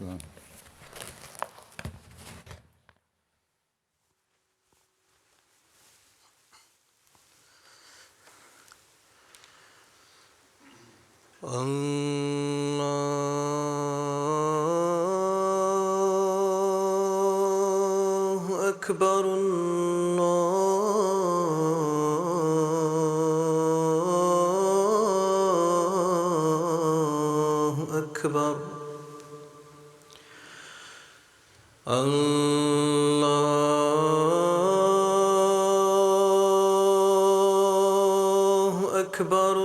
السلام. الله أكبر الله أكبر الله أكبر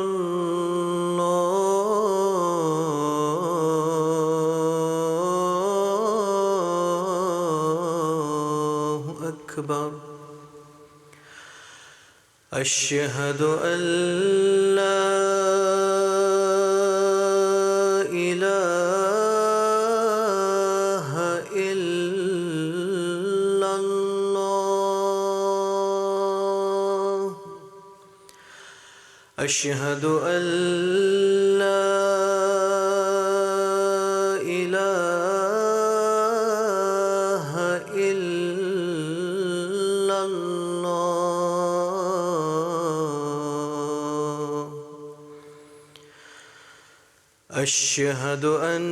الله أكبر أشهد أن لا إله إلا الله أشهد أن لا إله إلا الله أشهد أن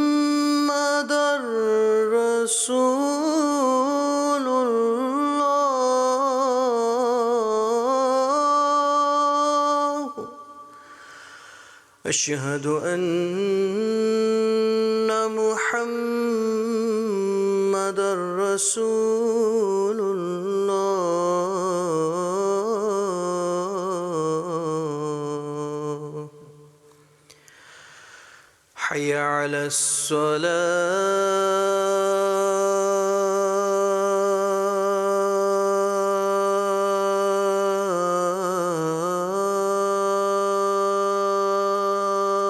محمدًا رسول الله أشهد أن محمدًا رسول الله حي على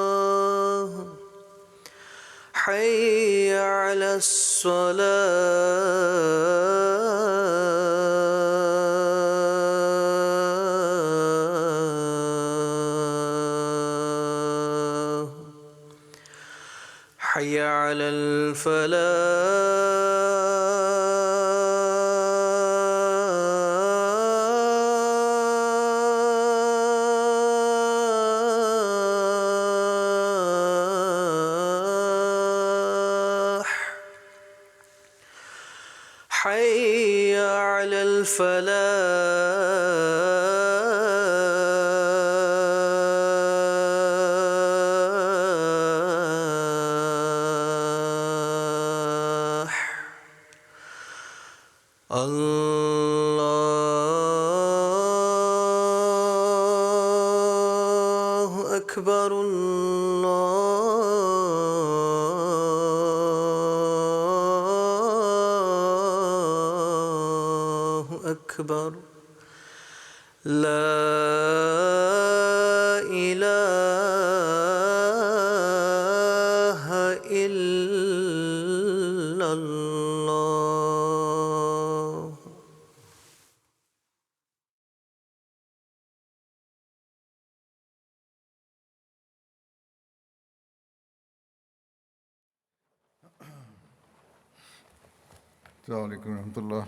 الصلاة حي على الصلاة حي على الفلاح حي على الفلاح الله أكبر الله أكبر لا إله إلا الله السلام علیکم ورحمۃ اللہ.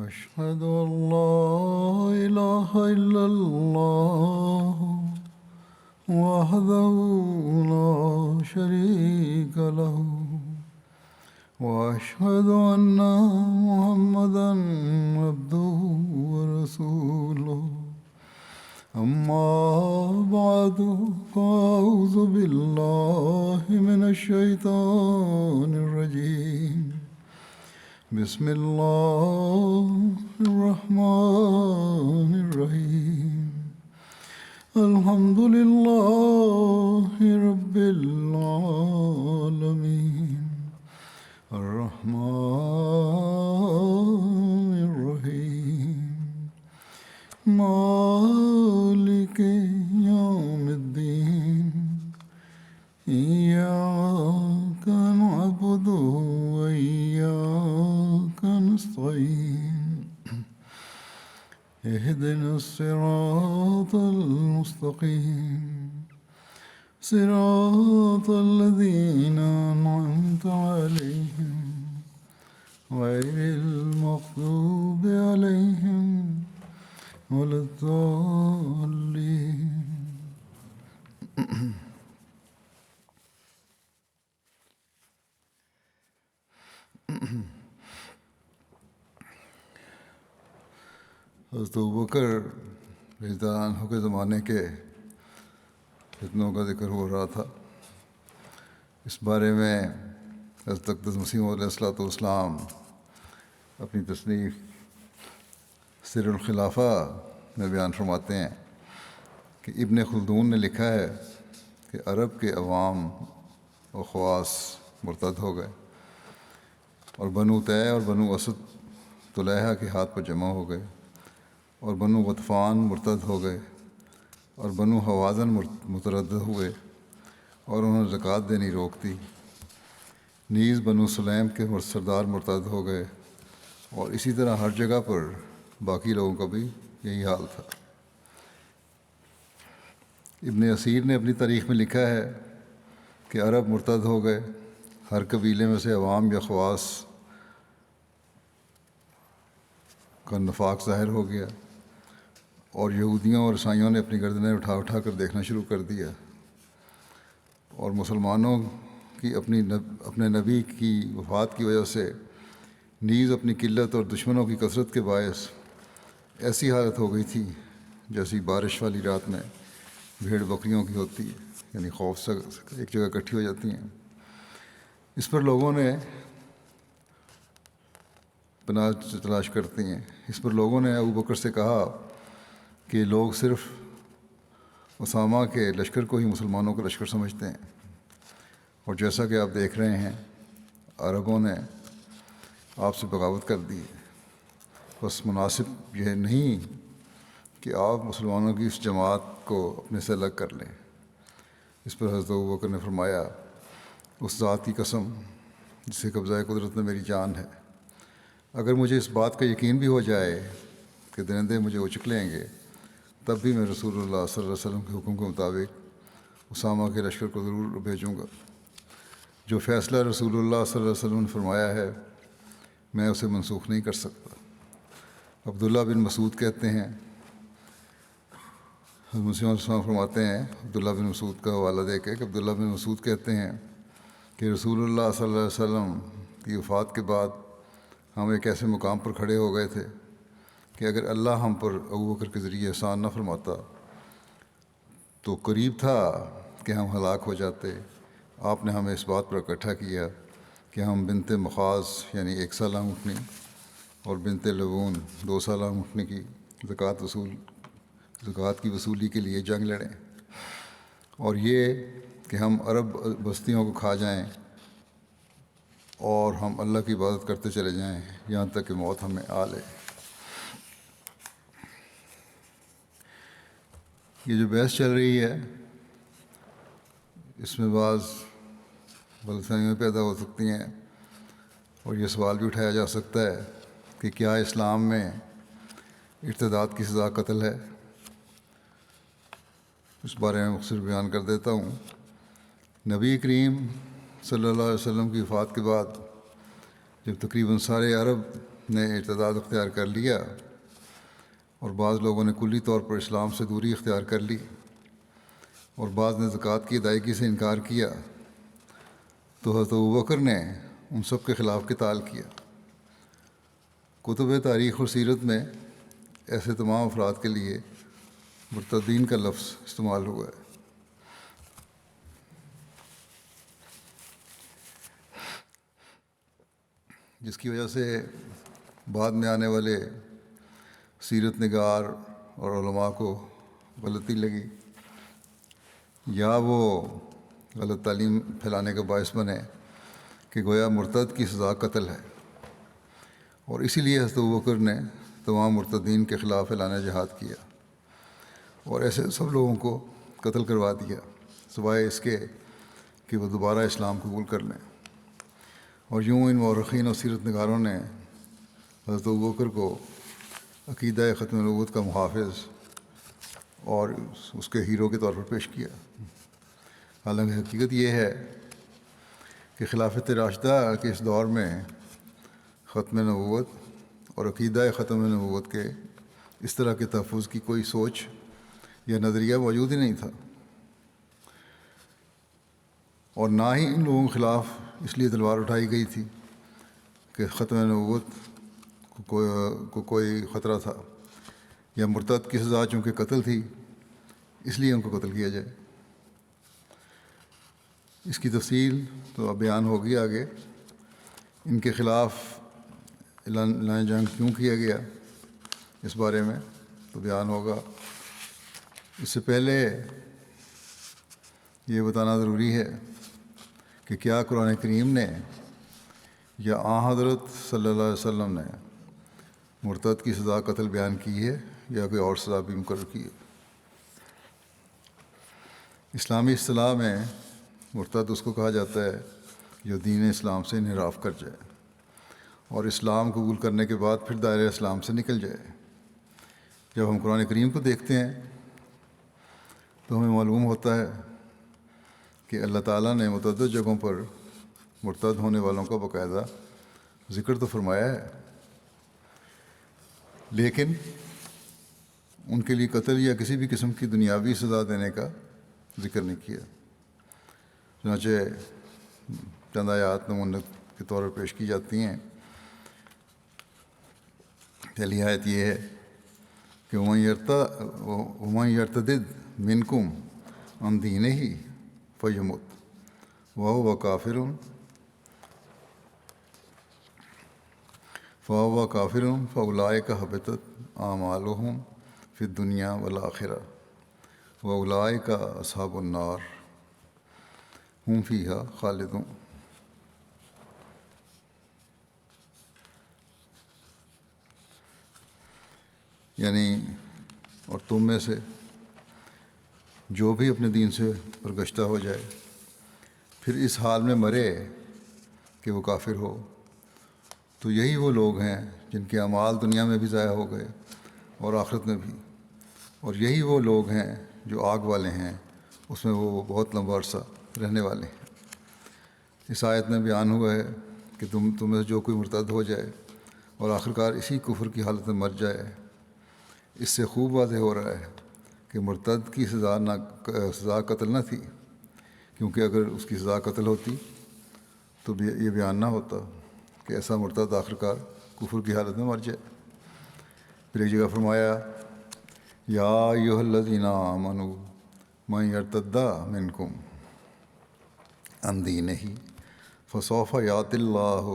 أشهد أن لا إله إلا الله وحده لا شريك له وأشهد أن محمدًا عبده ورسوله أما بعد فأعوذ بالله من الشيطان الرجيم بسم الله الرحمن الرحيم الحمد لله رب العالمين الرحمن الرحيم مالك أجمعين اهدنا الصراط المستقيم صراط الذين أنعمت عليهم غير المغضوب عليهم ولا الضالين. حضرت ابوبکر رضی اللہ عنہ کے زمانے کے فتنوں کا ذکر ہو رہا تھا. اس بارے میں حضرت اقدس مسیح علیہ السلام اپنی تصنیف سر الخلافہ میں بیان فرماتے ہیں کہ ابن خلدون نے لکھا ہے کہ عرب کے عوام و خواص مرتد ہو گئے اور بنو طے اور بنو اسد طلحہ کے ہاتھ پر جمع ہو گئے اور بنو غطفان مرتد ہو گئے اور بنو حوازن متردد ہوئے اور انہوں نے زکوٰۃ دینی روک دی. نیز بنو سلیم کے سردار مرتد ہو گئے اور اسی طرح ہر جگہ پر باقی لوگوں کا بھی یہی حال تھا. ابن اسیر نے اپنی تاریخ میں لکھا ہے کہ عرب مرتد ہو گئے، ہر قبیلے میں سے عوام یا خواص کا نفاق ظاہر ہو گیا اور یہودیوں اور عیسائیوں نے اپنی گردنیں اٹھا اٹھا کر دیکھنا شروع کر دیا اور مسلمانوں کی اپنے نبی کی وفات کی وجہ سے نیز اپنی قلت اور دشمنوں کی کثرت کے باعث ایسی حالت ہو گئی تھی جیسی بارش والی رات میں بھیڑ بکریوں کی ہوتی ہے، یعنی خوف سے ایک جگہ اکٹھی ہو جاتی ہیں. اس پر لوگوں نے پناہ تلاش کرتی ہیں. اس پر لوگوں نے ابوبکر سے کہا کہ لوگ صرف اسامہ کے لشکر کو ہی مسلمانوں کا لشکر سمجھتے ہیں، اور جیسا کہ آپ دیکھ رہے ہیں عربوں نے آپ سے بغاوت کر دی. بس مناسب یہ نہیں کہ آپ مسلمانوں کی اس جماعت کو اپنے سے الگ کر لیں. اس پر حضرت ابوبکر نے فرمایا، اس ذات کی قسم جس سے قبضہ قدرت میں میری جان ہے، اگر مجھے اس بات کا یقین بھی ہو جائے کہ درندے مجھے اچک لیں گے، تب بھی میں رسول اللہ صلی اللہ علیہ وسلم کے حکم کے مطابق اسامہ کے لشکر کو ضرور بھیجوں گا. جو فیصلہ رسول اللہ صلی اللہ علیہ وسلم نے فرمایا ہے میں اسے منسوخ نہیں کر سکتا. عبداللہ بن مسعود کہتے ہیں، حضرت مسیح علیہ السلام فرماتے ہیں عبداللہ بن مسعود کا حوالہ دے کے کہ عبداللہ بن مسعود کہتے ہیں کہ رسول اللہ صلی اللہ علیہ وسلم کی وفات کے بعد ہم ایک ایسے مقام پر کھڑے ہو گئے تھے کہ اگر اللہ ہم پر ابوبکر کے ذریعے احسان نہ فرماتا تو قریب تھا کہ ہم ہلاک ہو جاتے. آپ نے ہمیں اس بات پر اکٹھا کیا کہ ہم بنت مخاض یعنی 1 سالہ اونٹنی اور بنت لبون 2 سالہ اونٹنی کی زکوٰۃ کی وصولی کے لیے جنگ لڑیں، اور یہ کہ ہم عرب بستیوں کو کھا جائیں اور ہم اللہ کی عبادت کرتے چلے جائیں یہاں تک کہ موت ہمیں آ لے. یہ جو بحث چل رہی ہے اس میں بعض غلط فہمیاں پیدا ہو سکتی ہیں اور یہ سوال بھی اٹھایا جا سکتا ہے کہ کیا اسلام میں ارتداد کی سزا قتل ہے. اس بارے میں مختصر بیان کر دیتا ہوں. نبی کریم صلی اللہ علیہ وسلم کی وفات کے بعد جب تقریباً سارے عرب نے ارتداد اختیار کر لیا اور بعض لوگوں نے کلی طور پر اسلام سے دوری اختیار کر لی اور بعض نے زکوٰۃ کی ادائیگی سے انکار کیا، تو حضرت ابوبکر نے ان سب کے خلاف قتال کیا. کتب تاریخ اور سیرت میں ایسے تمام افراد کے لیے مرتدین کا لفظ استعمال ہوا ہے. جس کی وجہ سے بعد میں آنے والے سیرت نگار اور علماء کو غلطی لگی یا وہ غلط تعلیم پھیلانے کا باعث بنے کہ گویا مرتد کی سزا قتل ہے، اور اسی لیے حضرت ابوبکر نے تمام مرتدین کے خلاف اعلان جہاد کیا اور ایسے سب لوگوں کو قتل کروا دیا سوائے اس کے کہ وہ دوبارہ اسلام قبول کر لیں. اور یوں ان مورخین اور سیرت نگاروں نے حضرت ابوبکر کو عقیدہ ختم نبوت کا محافظ اور اس کے ہیرو کے طور پر پیش کیا، حالانکہ حقیقت یہ ہے کہ خلافت راشدہ کے اس دور میں ختم نبوت اور عقیدہ ختم نبوت کے اس طرح کے تحفظ کی کوئی سوچ یا نظریہ موجود ہی نہیں تھا، اور نہ ہی ان لوگوں کے خلاف اس لیے تلوار اٹھائی گئی تھی کہ ختم نبوت کو کوئی خطرہ تھا، یا مرتد کی سزا چونکہ قتل تھی اس لیے ان کو قتل کیا جائے۔ اس کی تفصیل تو اب بیان ہوگی آگے، ان کے خلاف اعلان جنگ کیوں کیا گیا اس بارے میں تو بیان ہوگا۔ اس سے پہلے یہ بتانا ضروری ہے کہ کیا قرآن کریم نے یا آن حضرت صلی اللہ علیہ وسلم نے مرتد کی سزا قتل بیان کی ہے یا کوئی اور سزا بھی مقرر کی ہے۔ اسلامی اصطلاح میں مرتد اس کو کہا جاتا ہے جو دین اسلام سے انحراف کر جائے اور اسلام قبول کرنے کے بعد پھر دائرہ اسلام سے نکل جائے۔ جب ہم قرآن کریم کو دیکھتے ہیں تو ہمیں معلوم ہوتا ہے کہ اللہ تعالیٰ نے متعدد جگہوں پر مرتد ہونے والوں کا باقاعدہ ذکر تو فرمایا ہے، لیکن ان کے لیے قتل یا کسی بھی قسم کی دنیاوی سزا دینے کا ذکر نہیں کیا۔ چنانچہ چند آیات نمونہ کے طور پر پیش کی جاتی ہیں۔ پہلی آیت یہ ہے کہ وَمَن يَرْتَدِدْ مِنْكُمْ عَنْ دِينِهِ فَيَمُتْ وَهُوَ كَافِرٌ فَأُولَٰئِكَ حَبِطَتْ أَعْمَالُهُمْ فِي الدُّنْيَا وَالْآخِرَةِ وَأُولَٰئِكَ أَصْحَابُ النَّارِ ہم فیہا خالدون۔ یعنی اور تم میں سے جو بھی اپنے دین سے برگشتہ ہو جائے پھر اس حال میں مرے کہ وہ کافر ہو تو یہی وہ لوگ ہیں جن کے اعمال دنیا میں بھی ضائع ہو گئے اور آخرت میں بھی، اور یہی وہ لوگ ہیں جو آگ والے ہیں، اس میں وہ بہت لمبا عرصہ رہنے والے ہیں۔ اس آیت میں بیان ہوا ہے کہ تم میں سے جو کوئی مرتد ہو جائے اور آخرکار اسی کفر کی حالت میں مر جائے، اس سے خوب واضح ہو رہا ہے کہ مرتد کی سزا قتل نہ تھی، کیونکہ اگر اس کی سزا قتل ہوتی تو یہ بیان نہ ہوتا کہ ایسا مرتد آخرکار کفر کی حالت میں مر جائے۔ پھر ایک جگہ فرمایا یا ایھا الذین آمنوا من یرتد منکم عن دینہ فسوف یأتی اللہ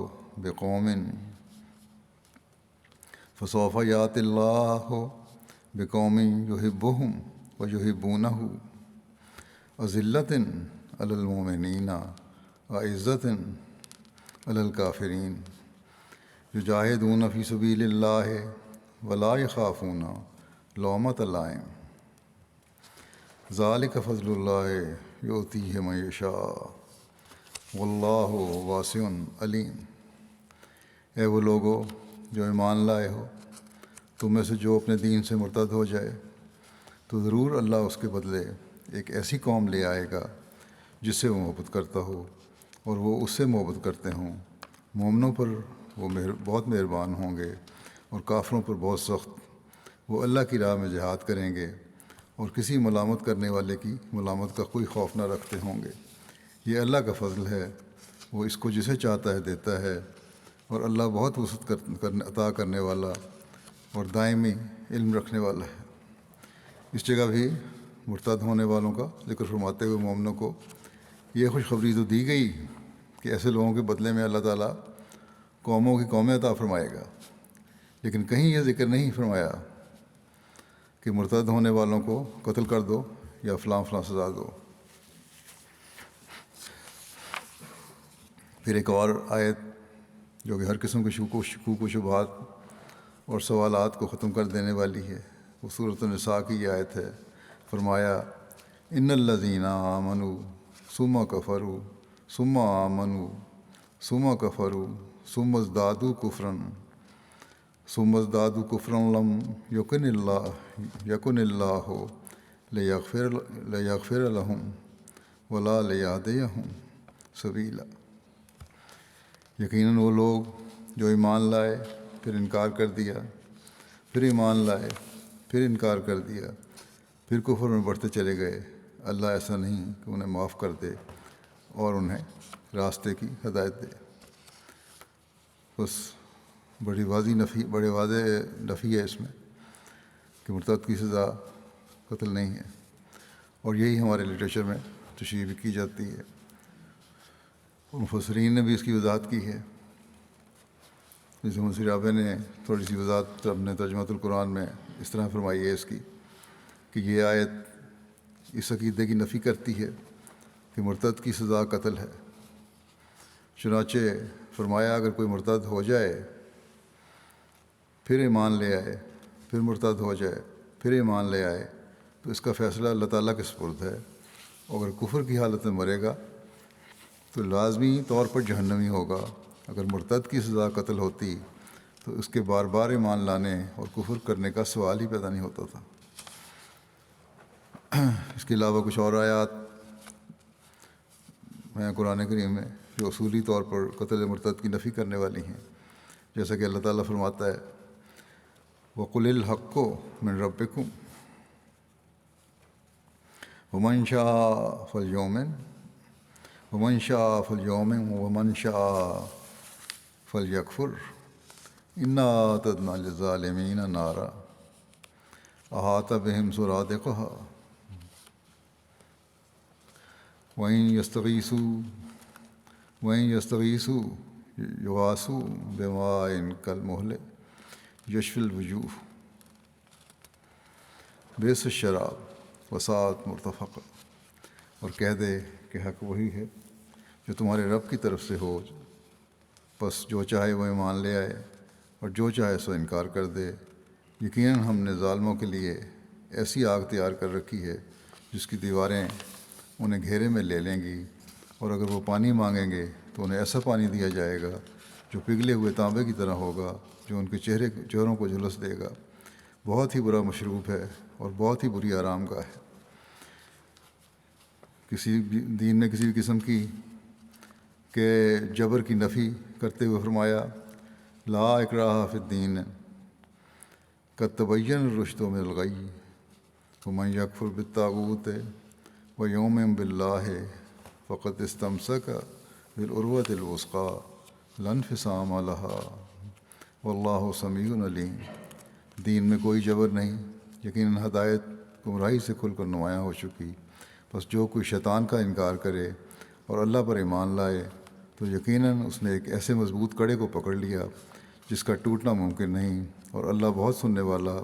بقوم یحبہم ویحبونہ اذلۃ علی المؤمنین اعزۃ علی الکافرین یجاہدون فی سبیل اللہ ولا یخافون لومۃ لائم ذالک فضل اللہ یؤتیہ من یشاء واللہ واسع علیم۔ اے وہ لوگو جو ایمان لائے ہو، تم میں سے جو اپنے دین سے مرتد ہو جائے تو ضرور اللہ اس کے بدلے ایک ایسی قوم لے آئے گا جس سے وہ محبت کرتا ہو اور وہ اس سے محبت کرتے ہوں۔ مومنوں پر وہ بہت مہربان ہوں گے اور کافروں پر بہت سخت۔ وہ اللہ کی راہ میں جہاد کریں گے اور کسی ملامت کرنے والے کی ملامت کا کوئی خوف نہ رکھتے ہوں گے۔ یہ اللہ کا فضل ہے، وہ اس کو جسے چاہتا ہے دیتا ہے، اور اللہ بہت وسعت عطا کرنے والا اور دائمی علم رکھنے والا ہے۔ اس جگہ بھی مرتد ہونے والوں کا ذکر فرماتے ہوئے مومنوں کو یہ خوشخبری تو دی گئی کہ ایسے لوگوں کے بدلے میں اللہ تعالیٰ قوموں کی قومیں عطا فرمائے گا، لیکن کہیں یہ ذکر نہیں فرمایا کہ مرتد ہونے والوں کو قتل کر دو یا فلاں فلاں سزا دو۔ پھر ایک اور آیت جو کہ ہر قسم کے شکوک و شبہات اور سوالات کو ختم کر دینے والی ہے، وہ سورۃ النساء کی یہ آیت ہے۔ فرمایا ان الذین آمنوا ثم کفروا ثم آمنوا ثم کفروا ثم ازدادوا کفرا ثم ازدادوا کفرا لم یکن اللہ لیغفر لهم ولا لیہدیہم سبیلا۔ یقیناً وہ لوگ جو ایمان لائے پھر انکار کر دیا، پھر ایمان لائے پھر انکار کر دیا، پھر کفر میں بڑھتے چلے گئے، اللہ ایسا نہیں کہ انہیں معاف کر دے اور انہیں راستے کی ہدایت دے۔ بس بڑے واضح نفی ہے اس میں کہ مرتد کی سزا قتل نہیں ہے، اور یہی ہمارے لٹریچر میں تشریح بھی کی جاتی ہے، اور مفسرین نے بھی اس کی وضاحت کی ہے۔ جیسے منصور رابع نے تھوڑی سی وضاحت اپنے ترجمۃ القرآن میں اس طرح فرمائی ہے اس کی کہ یہ آیت اس عقیدے کی نفی کرتی ہے کہ مرتد کی سزا قتل ہے۔ چنانچہ فرمایا اگر کوئی مرتد ہو جائے پھر ایمان لے آئے، پھر مرتد ہو جائے پھر ایمان لے آئے تو اس کا فیصلہ اللہ تعالیٰ کے سپرد ہے، اور اگر کفر کی حالت میں مرے گا تو لازمی طور پر جہنمی ہوگا۔ اگر مرتد کی سزا قتل ہوتی تو اس کے بار بار ایمان لانے اور کفر کرنے کا سوال ہی پیدا نہیں ہوتا تھا۔ اس کے علاوہ کچھ اور آیات ہیں قرآن کریم میں جو اصولی طور پر قتل مرتد کی نفی کرنے والی ہیں، جیسا کہ اللہ تعالیٰ فرماتا ہے وَقُلِ الْحَقُّ مِن رَبِّكُمْ وَمَن شَاءَ فَلْيُؤْمِنْ وَمَن شَاءَ فَلْيُؤْمِنْ وَمَن شَاءَ فَلْيَكْفُرْ إِنَّا أَعْتَدْنَا لِلظَّالِمِينَ نَارًا أَحَاطَ بِهِمْ سُرَادِقُهَا وَإِن يَسْتَغِيثُوا يُغَاثُوا بِمَاءٍ كَالْمُهْلِ يَشْفِي الْوُجُوهَ بئس الشراب وساءت مرتفقا۔ اور کہہ دے کہ حق وہی ہے جو تمہارے رب کی طرف سے ہو، بس جو چاہے وہ ایمان لے آئے اور جو چاہے سو انکار کر دے۔ یقیناً ہم نے ظالموں کے لیے ایسی آگ تیار کر رکھی ہے جس کی دیواریں انہیں گھیرے میں لے لیں گی، اور اگر وہ پانی مانگیں گے تو انہیں ایسا پانی دیا جائے گا جو پگھلے ہوئے تانبے کی طرح ہوگا، جو ان کے چہروں کو جھلس دے گا۔ بہت ہی برا مشروب ہے اور بہت ہی بری آرام گاہ ہے۔ دین نے کسی بھی قسم کی کہ جبر کی نفی کرتے ہوئے فرمایا لا اکراہ فی الدین قد تبین الرشد من الغی ومن یکفر بالطاغوت ویؤمن باللہ فقد استمسک بالعروۃ الوثقی لا انفصام لہا واللہ سمیع علیم۔ دین میں کوئی جبر نہیں، یقیناً ہدایت گمراہی سے کھل کر نمایاں ہو چکی، بس جو کوئی شیطان کا انکار کرے اور اللہ پر ایمان لائے تو یقیناً اس نے ایک ایسے مضبوط کڑے کو پکڑ لیا جس کا ٹوٹنا ممکن نہیں، اور اللہ بہت سننے والا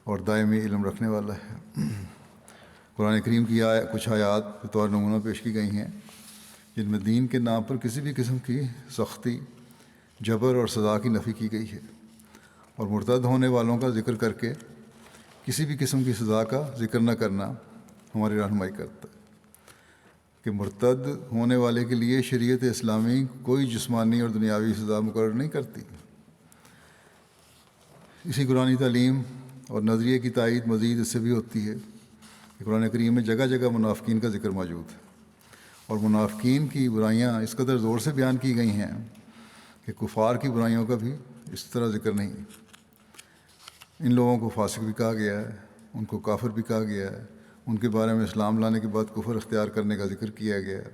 اور دائمی علم رکھنے والا ہے۔ قرآن کریم کی کچھ آیات بطور نمونہ پیش کی گئی ہیں جن میں دین کے نام پر کسی بھی قسم کی سختی، جبر اور سزا کی نفی کی گئی ہے، اور مرتد ہونے والوں کا ذکر کر کے کسی بھی قسم کی سزا کا ذکر نہ کرنا ہماری رہنمائی کرتا ہے کہ مرتد ہونے والے کے لیے شریعت اسلامی کوئی جسمانی اور دنیاوی سزا مقرر نہیں کرتی۔ اسی قرآنی تعلیم اور نظریے کی تائید مزید اس سے بھی ہوتی ہے کہ قرآن کریم میں جگہ جگہ منافقین کا ذکر موجود ہے، اور منافقین کی برائیاں اس قدر زور سے بیان کی گئی ہیں کہ کفار کی برائیوں کا بھی اس طرح ذکر نہیں۔ ان لوگوں کو فاسق بھی کہا گیا ہے، ان کو کافر بھی کہا گیا ہے، ان کے بارے میں اسلام لانے کے بعد کفر اختیار کرنے کا ذکر کیا گیا ہے،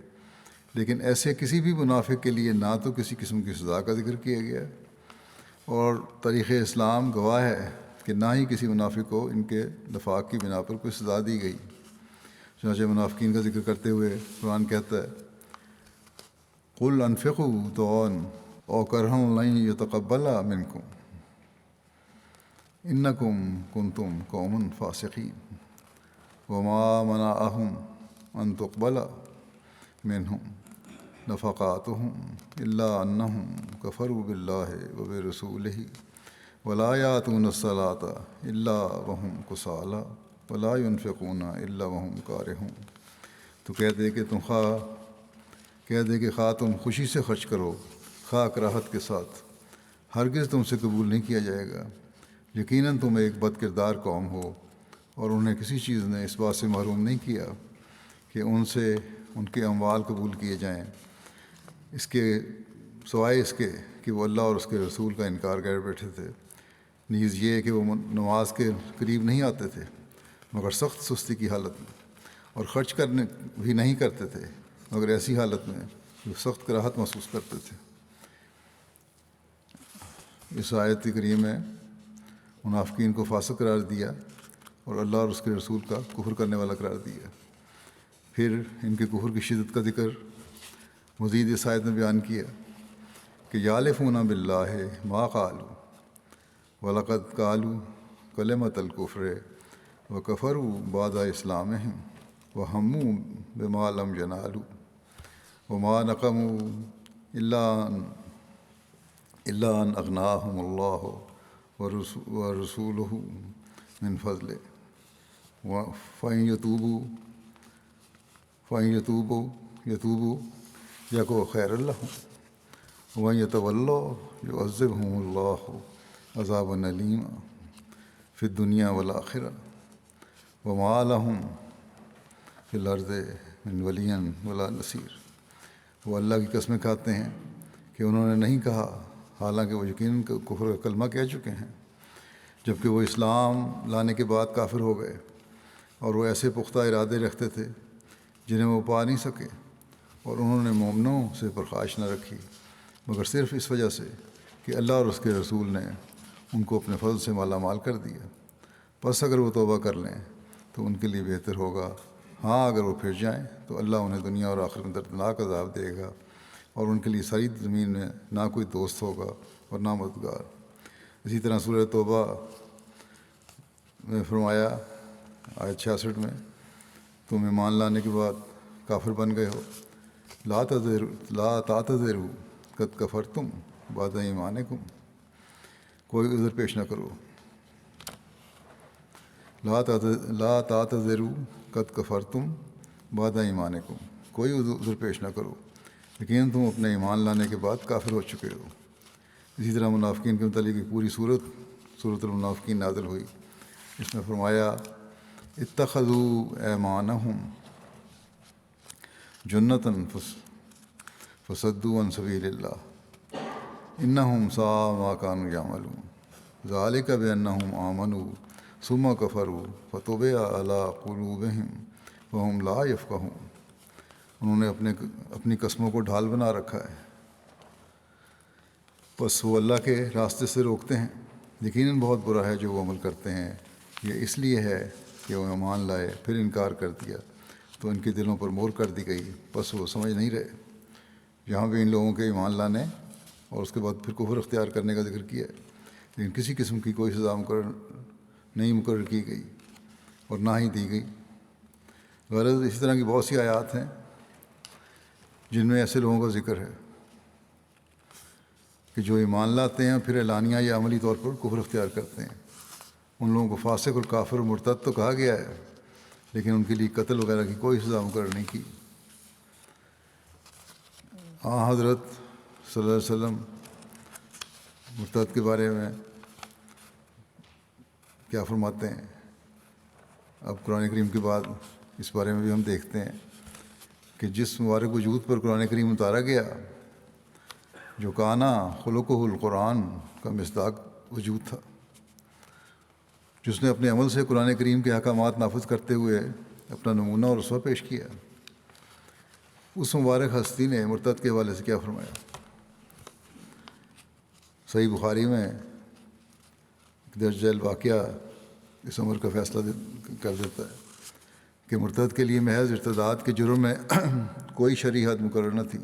لیکن ایسے کسی بھی منافق کے لیے نہ تو کسی قسم کی سزا کا ذکر کیا گیا ہے، اور تاریخ اسلام گواہ ہے کہ نہ ہی کسی منافق کو ان کے نفاق کی بنا پر کوئی سزا دی گئی۔ چنانچہ منافقین کا ذکر کرتے ہوئے قرآن کہتا ہے قُلْ أَنْفِقُوا طَوْعًا أَوْ كَرْهًا لَنْ يُتَقَبَّلَ مِنْكُمْ إِنَّكُمْ كُنْتُمْ قَوْمًا فَاسِقِينَ وَمَا مَنَعَهُمْ أَنْ تُقْبَلَ مِنْهُمْ نَفَقَاتُهُمْ إِلَّا أَنَّهُمْ كَفَرُوا بِاللَّهِ وَبِرَسُولِهِ وَلَا يَأْتُونَ الصَّلَاةَ إِلَّا وَهُمْ كُسَالَىٰ وَلَا يُنْفِقُونَ إِلَّا وَهُمْ كَارِهُونَ۔ تو کہہ دے کہ خواہ تم خوشی سے خرچ کرو خواہ کراہت کے ساتھ، ہرگز تم سے قبول نہیں کیا جائے گا، یقیناً تم ایک بد کردار قوم ہو، اور انہیں کسی چیز نے اس بات سے محروم نہیں کیا کہ ان سے ان کے اموال قبول کیے جائیں، اس کے سوائے اس کے کہ وہ اللہ اور اس کے رسول کا انکار کر بیٹھے تھے، نیز یہ کہ وہ نماز کے قریب نہیں آتے تھے مگر سخت سستی کی حالت میں، اور خرچ کرنے بھی نہیں کرتے تھے مگر ایسی حالت میں جو سخت کراہت محسوس کرتے تھے۔ اس آیت کریم میں منافقین کو فاسق قرار دیا اور اللہ اور اس کے رسول کا کفر کرنے والا قرار دیا۔ پھر ان کے کفر کی شدت کا ذکر مزید اس آیت میں بیان کیا کہ یالفون باللہ ما قالوا وَلَقَدْ قَالُوا كَلِمَةَ الْكُفْرِ وَكَفَرُوا بَعْدَ إِسْلَامِهِمْ وَهَمُّوا بِمَا لَمْ يَنَالُوا وَمَا نَقَمُوا إِلَّا أَنْ أَغْنَاهُمُ اللَّهُ وَرَسُولُهُ مِنْ فَضْلِهِ فَإِنْ يَتُوبُوا يَكُنْ خَيْرًا لَهُمْ وَإِنْ يَتَوَلَّوْا يُعَذِّبْهُمُ اللَّهُ عذابًا أَلِيمًا فِي الدُّنْيَا وَالْآخِرَةِ وَمَا لَهُمْ فِي الْأَرْضِ مِنْ وَلِيٍّ وَلَا نَصِيرٍ۔ وہ اللہ کی قسمیں کھاتے ہیں کہ انہوں نے نہیں کہا، حالانکہ وہ یقیناً کفر کا کلمہ کہہ چکے ہیں، جبکہ وہ اسلام لانے کے بعد کافر ہو گئے، اور وہ ایسے پختہ ارادے رکھتے تھے جنہیں وہ پا نہیں سکے، اور انہوں نے مومنوں سے پرخاش نہ رکھی مگر صرف اس وجہ سے کہ اللہ اور اس کے رسول نے ان کو اپنے فضل سے مالا مال کر دیا۔ پس اگر وہ توبہ کر لیں تو ان کے لیے بہتر ہوگا، ہاں اگر وہ پھر جائیں تو اللہ انہیں دنیا اور آخرت میں دردناک عذاب دے گا، اور ان کے لیے ساری زمین میں نہ کوئی دوست ہوگا اور نہ مددگار۔ اسی طرح سورہ توبہ میں فرمایا آیت 66 میں، تم ایمان لانے کے بعد کافر بن گئے ہو، لا تعتذروا قد کفرتم بعد ایمانکم، کوئی عذر پیش نہ کرو، لا تعتذروا قد کفرتم بعد ایمانکم، کوئی عذر پیش نہ کرو، لیکن تم اپنے ایمان لانے کے بعد کافر ہو چکے ہو۔ اسی طرح منافقین کے متعلق ایک پوری سورۃ المنافقین نازل ہوئی، اس میں فرمایا اتخذوا ایمانہم جنۃ فصدوا عن سبیل اللہ انہم ساء ما کانوا یعملون ذالک بانہم آمنوا ثم کفروا فطبع علی قلوبہم وہم لا یفقہون۔ انہوں نے اپنی قسموں کو ڈھال بنا رکھا ہے، بس وہ اللہ کے راستے سے روکتے ہیں، یقیناً بہت برا ہے جو وہ عمل کرتے ہیں۔ یہ اس لیے ہے کہ وہ ایمان لائے پھر انکار کر دیا تو ان کے دلوں پر مہر کر دی گئی، بس وہ سمجھ نہیں رہے۔ یہاں بھی ان لوگوں کے ایمان لانے اور اس کے بعد پھر کفر اختیار کرنے کا ذکر کیا ہے، لیکن کسی قسم کی کوئی سزا نہیں مقرر کی گئی اور نہ ہی دی گئی۔ غرض اسی طرح کی بہت سی آیات ہیں جن میں ایسے لوگوں کا ذکر ہے کہ جو ایمان لاتے ہیں پھر اعلانیہ یا عملی طور پر کفر اختیار کرتے ہیں۔ ان لوگوں کو فاسق اور کافر اور مرتد تو کہا گیا ہے، لیکن ان کے لیے قتل وغیرہ کی کوئی سزا مقرر نہیں کی۔ حضرت صلی اللہ علیہ وسلم مرتد کے بارے میں کیا فرماتے ہیں؟ اب قرآن کریم کے بعد اس بارے میں بھی ہم دیکھتے ہیں کہ جس مبارک وجود پر قرآن کریم اتارا گیا، جو کانا خلقہ القرآن کا مصداق وجود تھا، جس نے اپنے عمل سے قرآن کریم کے احکامات نافذ کرتے ہوئے اپنا نمونہ اور اسوہ پیش کیا، اس مبارک ہستی نے مرتد کے حوالے سے کیا فرمایا؟ صحیح بخاری میں درج ذیل واقعہ اس امر کا فیصلہ کر دیتا ہے کہ مرتد کے لیے محض ارتداد کے جرم میں کوئی شرعی حد مقرر نہ تھی۔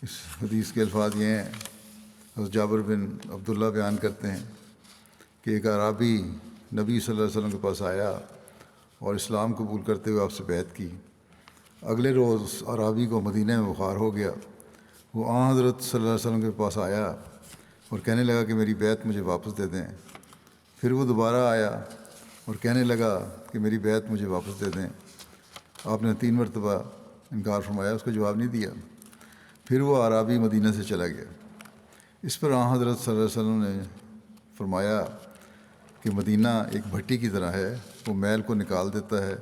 اس حدیث کے الفاظ یہ ہیں، حضرت جابر بن عبداللہ بیان کرتے ہیں کہ ایک اعرابی نبی صلی اللہ علیہ وسلم کے پاس آیا اور اسلام قبول کرتے ہوئے آپ سے بیعت کی۔ اگلے روز اعرابی کو مدینہ میں بخار ہو گیا، وہ حضرت صلی اللہ علیہ وسلم کے پاس آیا اور کہنے لگا کہ میری بیعت مجھے واپس دے دیں۔ پھر وہ دوبارہ آیا اور کہنے لگا کہ میری بیعت مجھے واپس دے دیں۔ آپ نے 3 مرتبہ انکار فرمایا، اس کو جواب نہیں دیا۔ پھر وہ اعرابی مدینہ سے چلا گیا۔ اس پر آن حضرت صلی اللہ علیہ وسلم نے فرمایا کہ مدینہ ایک بھٹی کی طرح ہے، وہ میل کو نکال دیتا ہے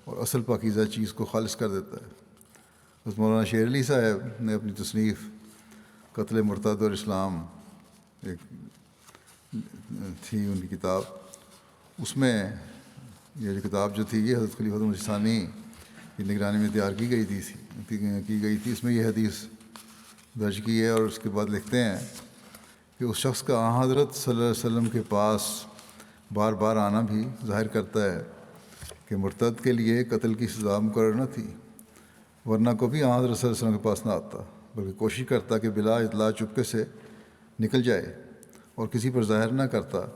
اور اصل پاکیزہ چیز کو خالص کر دیتا ہے۔ حضرت مولانا شیر علی صاحب نے اپنی تصنیف قتل مرتد اور اسلام ایک تھی ان کی کتاب، اس میں یہ کتاب جو تھی یہ حضرت خلیفۃ المسیح ثانی کی نگرانی میں تیار کی گئی تھی۔ اس میں یہ حدیث درج کی ہے، اور اس کے بعد لکھتے ہیں کہ اس شخص کا آن حضرت صلی اللہ علیہ وسلم کے پاس بار بار آنا بھی ظاہر کرتا ہے کہ مرتد کے لیے قتل کی سزا مقرر نہ تھی، ورنہ کبھی آن حضرت صلی اللہ علیہ وسلم کے پاس نہ آتا، بلکہ کوشش کرتا کہ بلا اطلاع چپکے سے نکل جائے اور کسی پر ظاہر نہ کرتا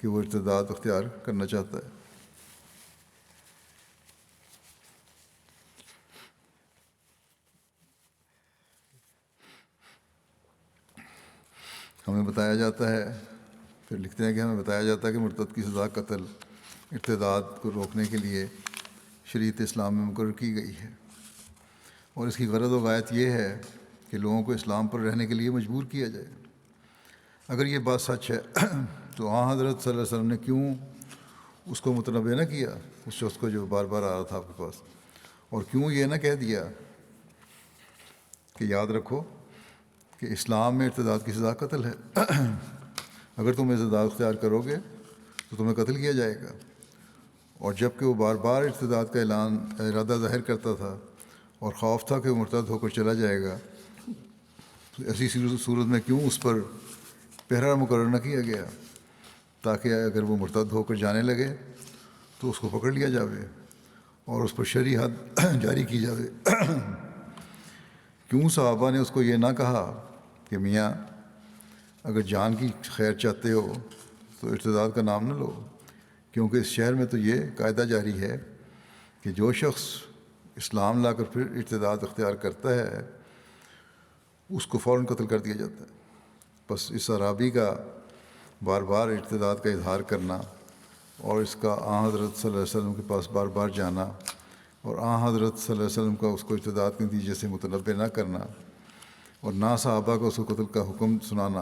کہ وہ ارتداد اختیار کرنا چاہتا ہے۔ ہمیں بتایا جاتا ہے، پھر لکھتے ہیں کہ ہمیں بتایا جاتا ہے کہ مرتد کی سزا قتل ارتداد کو روکنے کے لیے شریعت اسلام میں مقرر کی گئی ہے، اور اس کی غرض و غایت یہ ہے کہ لوگوں کو اسلام پر رہنے کے لیے مجبور کیا جائے۔ اگر یہ بات سچ ہے تو آن حضرت صلی اللہ علیہ وسلم نے کیوں اس کو متنبہ نہ کیا، اس شخص کو جو بار بار آ رہا تھا آپ کے پاس، اور کیوں یہ نہ کہہ دیا کہ یاد رکھو کہ اسلام میں ارتداد کی سزا قتل ہے، اگر تم ارتداد اختیار کرو گے تو تمہیں قتل کیا جائے گا۔ اور جب کہ وہ بار بار ارتداد کا ارادہ ظاہر کرتا تھا اور خوف تھا کہ وہ مرتد ہو کر چلا جائے گا، تو ایسی صورت میں کیوں اس پر پہرا مقرر نہ کیا گیا تاکہ اگر وہ مرتد ہو کر جانے لگے تو اس کو پکڑ لیا جاوے اور اس پر شرعی حد جاری کی جاوے؟ کیوں صحابہ نے اس کو یہ نہ کہا کہ میاں اگر جان کی خیر چاہتے ہو تو ارتداد کا نام نہ لو، کیونکہ اس شہر میں تو یہ قاعدہ جاری ہے کہ جو شخص اسلام لا کر پھر ارتداد اختیار کرتا ہے اس کو فوراً قتل کر دیا جاتا ہے۔ بس اس عرابی کا بار بار ارتداد کا اظہار کرنا اور اس کا آن حضرت صلی اللہ علیہ وسلم کے پاس بار بار جانا اور آن حضرت صلی اللہ علیہ وسلم کا اس کو ارتداد کے نتیجے سے متنبہ نہ کرنا اور نہ صحابہ کو اس کو قتل کا حکم سنانا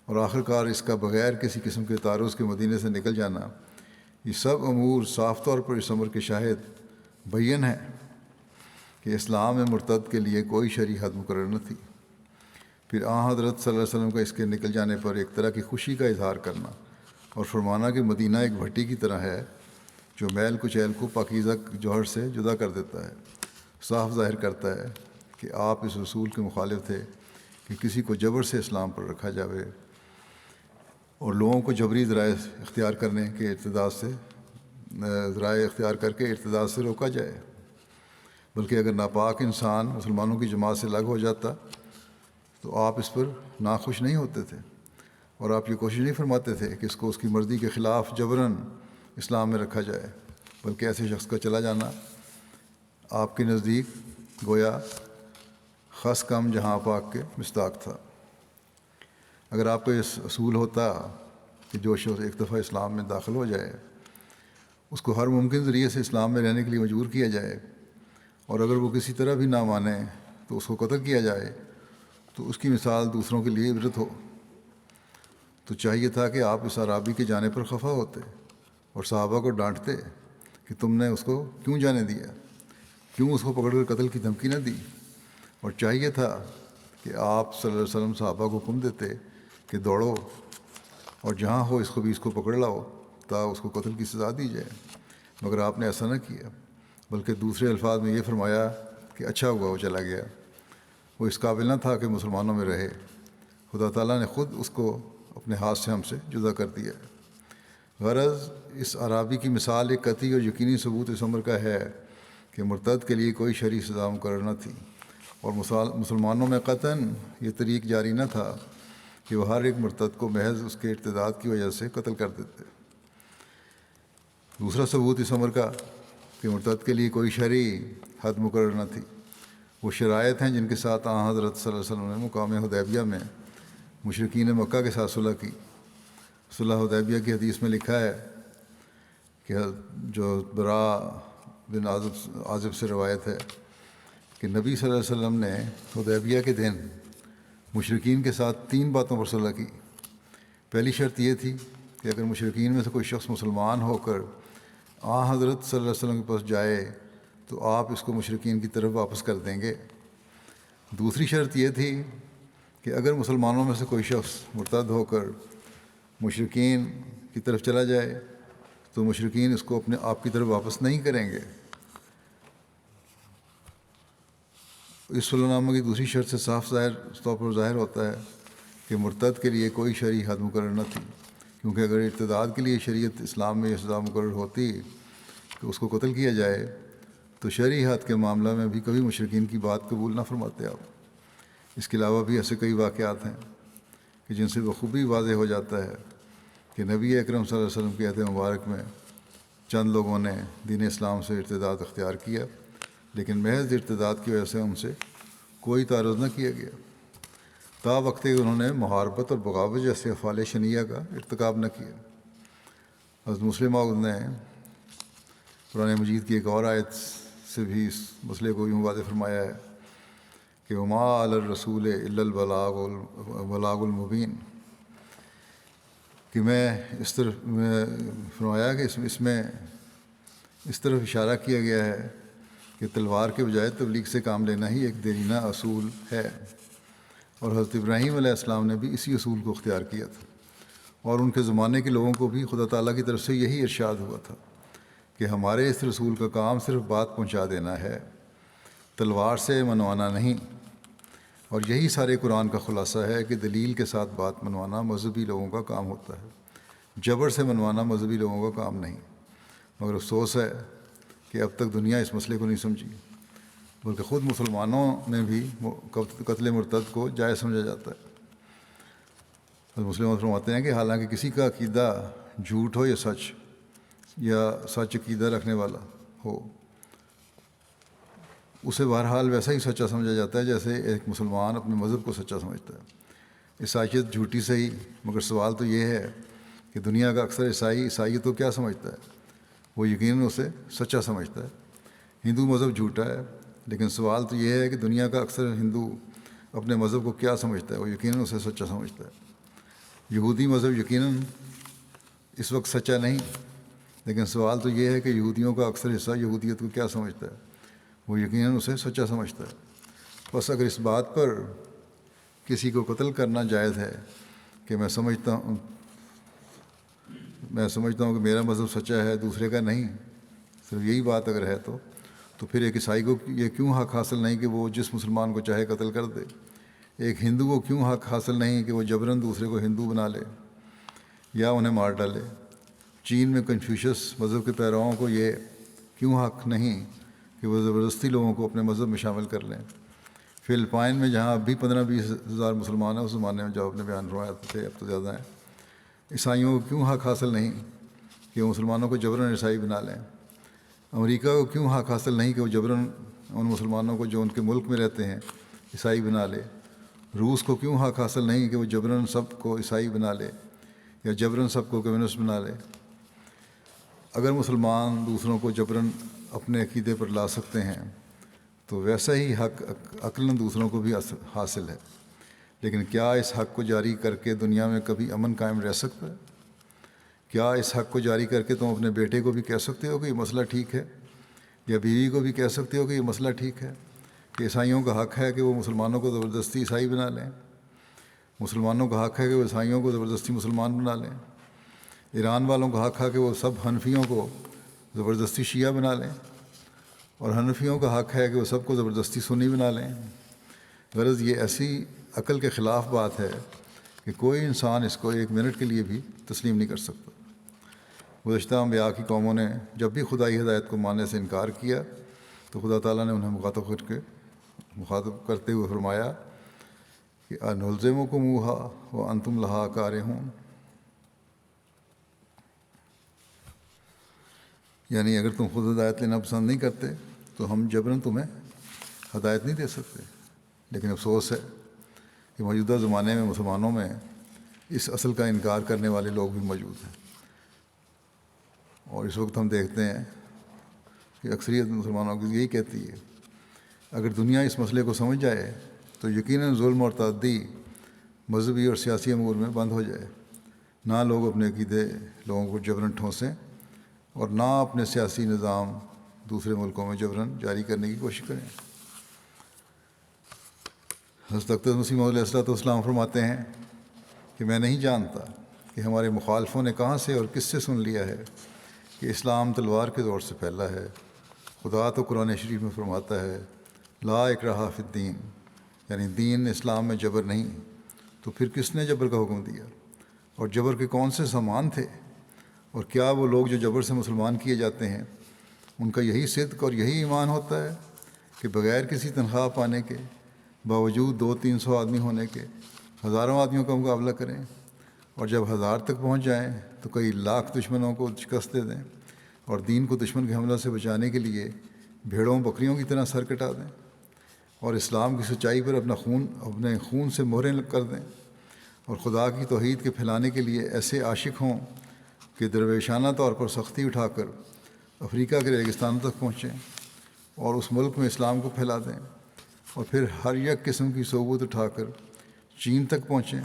اور آخر کار اس کا بغیر کسی قسم کے تعرض کے مدینے سے نکل جانا، یہ سب امور صاف طور پر اس امر کے شاہد بین ہے کہ اسلام میں مرتد کے لیے کوئی شرعی حد مقرر نہ تھی۔ پھر آن حضرت صلی اللہ علیہ وسلم کا اس کے نکل جانے پر ایک طرح کی خوشی کا اظہار کرنا اور فرمانا کہ مدینہ ایک بھٹی کی طرح ہے جو میل کچیل کو پاکیزہ جوہر سے جدا کر دیتا ہے، صاف ظاہر کرتا ہے کہ آپ اس رسول کے مخالف تھے کہ کسی کو جبر سے اسلام پر رکھا جاوے اور لوگوں کو جبری ذرائع اختیار کر کے ارتداد سے روکا جائے، بلکہ اگر ناپاک انسان مسلمانوں کی جماعت سے الگ ہو جاتا تو آپ اس پر ناخوش نہیں ہوتے تھے، اور آپ یہ کوشش نہیں فرماتے تھے کہ اس کو اس کی مرضی کے خلاف جبراً اسلام میں رکھا جائے، بلکہ ایسے شخص کا چلا جانا آپ کے نزدیک گویا خس کم جہاں پاک کے مصداق تھا۔ اگر آپ کو یہ اصول ہوتا کہ جو شخص ایک دفعہ اسلام میں داخل ہو جائے اس کو ہر ممکن ذریعے سے اسلام میں رہنے کے لیے مجبور کیا جائے، اور اگر وہ کسی طرح بھی نہ مانے تو اس کو قتل کیا جائے، تو اس کی مثال دوسروں کے لیے عبرت ہو، تو چاہیے تھا کہ آپ اس عرابی کے جانے پر خفا ہوتے اور صحابہ کو ڈانٹتے کہ تم نے اس کو کیوں جانے دیا، کیوں اس کو پکڑ کر قتل کی دھمکی نہ دی، اور چاہیے تھا کہ آپ صلی اللہ علیہ وسلم صحابہ کو حکم دیتے کہ دوڑو اور جہاں ہو اس خبیث کو پکڑ لاؤ تا اس کو قتل کی سزا دی جائے، مگر آپ نے ایسا نہ کیا، بلکہ دوسرے الفاظ میں یہ فرمایا کہ اچھا ہوا وہ چلا گیا، وہ اس قابل نہ تھا کہ مسلمانوں میں رہے، خدا تعالیٰ نے خود اس کو اپنے ہاتھ سے ہم سے جدا کر دیا۔ غرض اس عرابی کی مثال ایک قطعی اور یقینی ثبوت اس امر کا ہے کہ مرتد کے لیے کوئی شرعی سزا مقرر نہ تھی، اور مسلمانوں میں قطعاً یہ طریق جاری نہ تھا کہ وہ ہر ایک مرتد کو محض اس کے ارتداد کی وجہ سے قتل کر دیتے۔ دوسرا ثبوت اس امر کا کہ مرتد کے لیے کوئی شرعی حد مقرر نہ تھی وہ شرائط ہیں جن کے ساتھ آن حضرت صلی اللہ علیہ وسلم نے مقام حدیبیہ میں مشرکین مکہ کے ساتھ صلح کی۔ صلح حدیبیہ کی حدیث میں لکھا ہے کہ جو برا بن عازب سے روایت ہے کہ نبی صلی اللہ علیہ وسلم نے حدیبیہ کے دن مشرکین کے ساتھ 3 باتوں پر صلح کی۔ پہلی شرط یہ تھی کہ اگر مشرکین میں سے کوئی شخص مسلمان ہو کر حضرت صلی اللہ علیہ وسلم کے پاس جائے تو آپ اس کو مشرکین کی طرف واپس کر دیں گے۔ دوسری شرط یہ تھی کہ اگر مسلمانوں میں سے کوئی شخص مرتد ہو کر مشرکین کی طرف چلا جائے تو مشرکین اس کو اپنے آپ کی طرف واپس نہیں کریں گے۔ اس صلح نامہ کی دوسری شرط سے صاف طور پر ظاہر ہوتا ہے کہ مرتد کے لیے کوئی شرعی حد مقرر نہ تھی، کیونکہ اگر ارتداد کے لیے شریعت اسلام میں یہ سزا مقرر ہوتی کہ اس کو قتل کیا جائے تو شرعی حد کے معاملہ میں بھی کبھی مشرکین کی بات قبول نہ فرماتے آپ۔ اس کے علاوہ بھی ایسے کئی واقعات ہیں کہ جن سے بخوبی واضح ہو جاتا ہے کہ نبی اکرم صلی اللہ علیہ وسلم کے عہد مبارک میں چند لوگوں نے دین اسلام سے ارتداد اختیار کیا، لیکن محض ارتداد کی وجہ سے ان سے کوئی تعرض نہ کیا گیا، تا وقت کہ انہوں نے محاربت اور بغاوت جیسے افعال شنیعہ کا ارتکاب نہ کیا۔ حضرت مسلم موعود نے قرآن مجید کی ایک اور آیت سے بھی اس مسئلے کو یوں واضح فرمایا ہے کہ وما علی الرسول الا البلاغ المبین، کہ میں اس طرف فرمایا کہ اس میں اس طرف اشارہ کیا گیا ہے کہ تلوار کے بجائے تبلیغ سے کام لینا ہی ایک دیرینہ اصول ہے، اور حضرت ابراہیم علیہ السلام نے بھی اسی اصول کو اختیار کیا تھا، اور ان کے زمانے کے لوگوں کو بھی خدا تعالیٰ کی طرف سے یہی ارشاد ہوا تھا کہ ہمارے اس رسول کا کام صرف بات پہنچا دینا ہے، تلوار سے منوانا نہیں۔ اور یہی سارے قرآن کا خلاصہ ہے کہ دلیل کے ساتھ بات منوانا مذہبی لوگوں کا کام ہوتا ہے، جبر سے منوانا مذہبی لوگوں کا کام نہیں۔ مگر افسوس ہے کہ اب تک دنیا اس مسئلے کو نہیں سمجھی، بلکہ خود مسلمانوں میں بھی قتل مرتد کو جائز سمجھا جاتا ہے۔ مسلم فرماتے ہیں کہ حالانکہ کسی کا عقیدہ جھوٹ ہو یا سچ عقیدہ رکھنے والا ہو، اسے بہرحال ویسا ہی سچا سمجھا جاتا ہے جیسے ایک مسلمان اپنے مذہب کو سچا سمجھتا ہے۔ عیسائیت جھوٹی صحیح، مگر سوال تو یہ ہے کہ دنیا کا اکثر عیسائیت کو کیا سمجھتا ہے؟ وہ یقیناً اسے سچا سمجھتا ہے۔ ہندو مذہب جھوٹا ہے، لیکن سوال تو یہ ہے کہ دنیا کا اکثر ہندو اپنے مذہب کو کیا سمجھتا ہے؟ وہ یقیناً اسے سچا سمجھتا ہے۔ یہودی مذہب یقیناً اس وقت سچا نہیں، لیکن سوال تو یہ ہے کہ یہودیوں کا اکثر حصہ یہودیت کو کیا سمجھتا ہے؟ وہ یقیناً اسے سچا سمجھتا ہے۔ بس اگر اس بات پر کسی کو قتل کرنا جائز ہے کہ میں سمجھتا ہوں کہ میرا مذہب سچا ہے، دوسرے کا نہیں، صرف یہی بات اگر ہے تو پھر ایک عیسائی کو یہ کیوں حق حاصل نہیں کہ وہ جس مسلمان کو چاہے قتل کر دے؟ ایک ہندو کو کیوں حق حاصل نہیں کہ وہ جبراً دوسرے کو ہندو بنا لے یا انہیں مار ڈالے؟ چین میں کنفیوشس مذہب کے پیروؤں کو یہ کیوں حق نہیں کہ وہ زبردستی لوگوں کو اپنے مذہب میں شامل کر لیں؟ فلپائن میں جہاں اب بھی 15-20 ہزار مسلمان ہیں، اس زمانے میں جو آپ نے بیان فرمایا تھے اب تو زیادہ ہیں، عیسائیوں کو کیوں حق حاصل نہیں کہ وہ مسلمانوں کو جبراً عیسائی بنا لیں؟ امریکہ کو کیوں حق حاصل نہیں کہ وہ جبراً ان مسلمانوں کو جو ان کے ملک میں رہتے ہیں عیسائی بنا لے؟ روس کو کیوں حق حاصل نہیں کہ وہ جبراً سب کو عیسائی بنا لے یا جبراً سب کو کمیونسٹ بنا لے؟ اگر مسلمان دوسروں کو جبراً اپنے عقیدے پر لا سکتے ہیں تو ویسا ہی حق عقلاً دوسروں کو بھی حاصل ہے، لیکن کیا اس حق کو جاری کر کے دنیا میں کبھی امن قائم رہ سکتا ہے؟ کیا اس حق کو جاری کر کے تم اپنے بیٹے کو بھی کہہ سکتے ہو کہ یہ مسئلہ ٹھیک ہے، یا بیوی کو بھی کہہ سکتے ہو کہ یہ مسئلہ ٹھیک ہے؟ کہ عیسائیوں کا حق ہے کہ وہ مسلمانوں کو زبردستی عیسائی بنا لیں، مسلمانوں کا حق ہے کہ وہ عیسائیوں کو زبردستی مسلمان بنا لیں، ایران والوں کا حق ہے کہ وہ سب حنفیوں کو زبردستی شیعہ بنا لیں، اور حنفیوں کا حق ہے کہ وہ سب کو زبردستی سنی بنا لیں۔ غرض یہ ایسی عقل کے خلاف بات ہے کہ کوئی انسان اس کو 1 منٹ کے لیے بھی تسلیم نہیں کر سکتا۔ گزشتہ انبیاء کی قوموں نے جب بھی خدائی ہدایت کو ماننے سے انکار کیا تو خدا تعالیٰ نے انہیں مخاطب کرتے ہوئے فرمایا کہ انلزمکموہا وانتم لہا کارہون، یعنی اگر تم خود ہدایت لینا پسند نہیں کرتے تو ہم جبراً تمہیں ہدایت نہیں دے سکتے۔ لیکن افسوس ہے کہ موجودہ زمانے میں مسلمانوں میں اس اصل کا انکار کرنے والے لوگ بھی موجود ہیں، اور اس وقت ہم دیکھتے ہیں کہ اکثریت مسلمانوں کی یہی کہتی ہے اگر دنیا اس مسئلے کو سمجھ جائے تو یقیناً ظلم اور تعدی مذہبی اور سیاسی امور میں بند ہو جائے، نہ لوگ اپنے عقیدے لوگوں کو جبراً ٹھونسیں، اور نہ اپنے سیاسی نظام دوسرے ملکوں میں جبراً جاری کرنے کی کوشش کریں۔ حضرت اقدس مسیح موعود علیہ الصلوۃ والسلام فرماتے ہیں کہ میں نہیں جانتا کہ ہمارے مخالفوں نے کہاں سے اور کس سے سن لیا ہے کہ اسلام تلوار کے دور سے پھیلا ہے۔ خدا تو قرآن شریف میں فرماتا ہے لا اکراہ فی الدین، یعنی دین اسلام میں جبر نہیں، تو پھر کس نے جبر کا حکم دیا؟ اور جبر کے کون سے سامان تھے؟ اور کیا وہ لوگ جو جبر سے مسلمان کیے جاتے ہیں ان کا یہی صدق اور یہی ایمان ہوتا ہے کہ بغیر کسی تنخواہ پانے کے، باوجود 200-300 آدمی ہونے کے، ہزاروں آدمیوں کا مقابلہ کریں، اور جب 1000 تک پہنچ جائیں تو کئی لاکھ دشمنوں کو شکست دے دیں، اور دین کو دشمن کے حملہ سے بچانے کے لیے بھیڑوں بکریوں کی طرح سر کٹا دیں، اور اسلام کی سچائی پر اپنے خون سے مہریں کر دیں، اور خدا کی توحید کے پھیلانے کے لیے ایسے عاشق ہوں کہ درویشانہ طور پر سختی اٹھا کر افریقہ کے ریگستانوں تک پہنچیں اور اس ملک میں اسلام کو پھیلا دیں، اور پھر ہر یک قسم کی صحبت اٹھا کر چین تک پہنچیں،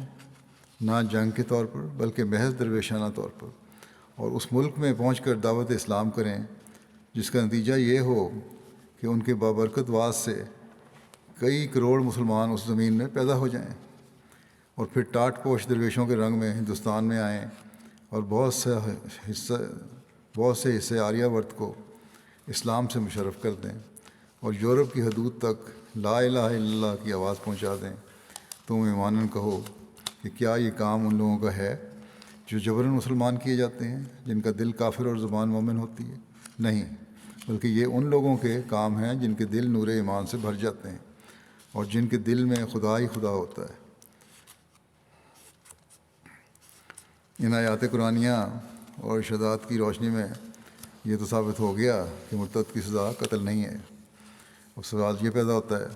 نہ جنگ کے طور پر بلکہ محض درویشانہ طور پر، اور اس ملک میں پہنچ کر دعوت اسلام کریں جس کا نتیجہ یہ ہو کہ ان کے بابرکت واس سے کئی کروڑ مسلمان اس زمین میں پیدا ہو جائیں، اور پھر ٹاٹ پوش درویشوں کے رنگ میں ہندوستان میں آئیں اور بہت سے حصے آریہ ورت کو اسلام سے مشرف کر دیں، اور یورپ کی حدود تک لا الہ الا اللہ کی آواز پہنچا دیں۔ تم ایماناً کہو کہ کیا یہ کام ان لوگوں کا ہے جو جبراً مسلمان کیے جاتے ہیں، جن کا دل کافر اور زبان مومن ہوتی ہے؟ نہیں، بلکہ یہ ان لوگوں کے کام ہیں جن کے دل نور ایمان سے بھر جاتے ہیں اور جن کے دل میں خدا ہی خدا ہوتا ہے۔ ان آیات قرآنیہ اور ارشادات کی روشنی میں یہ تو ثابت ہو گیا کہ مرتد کی سزا قتل نہیں ہے۔ اب سوال یہ پیدا ہوتا ہے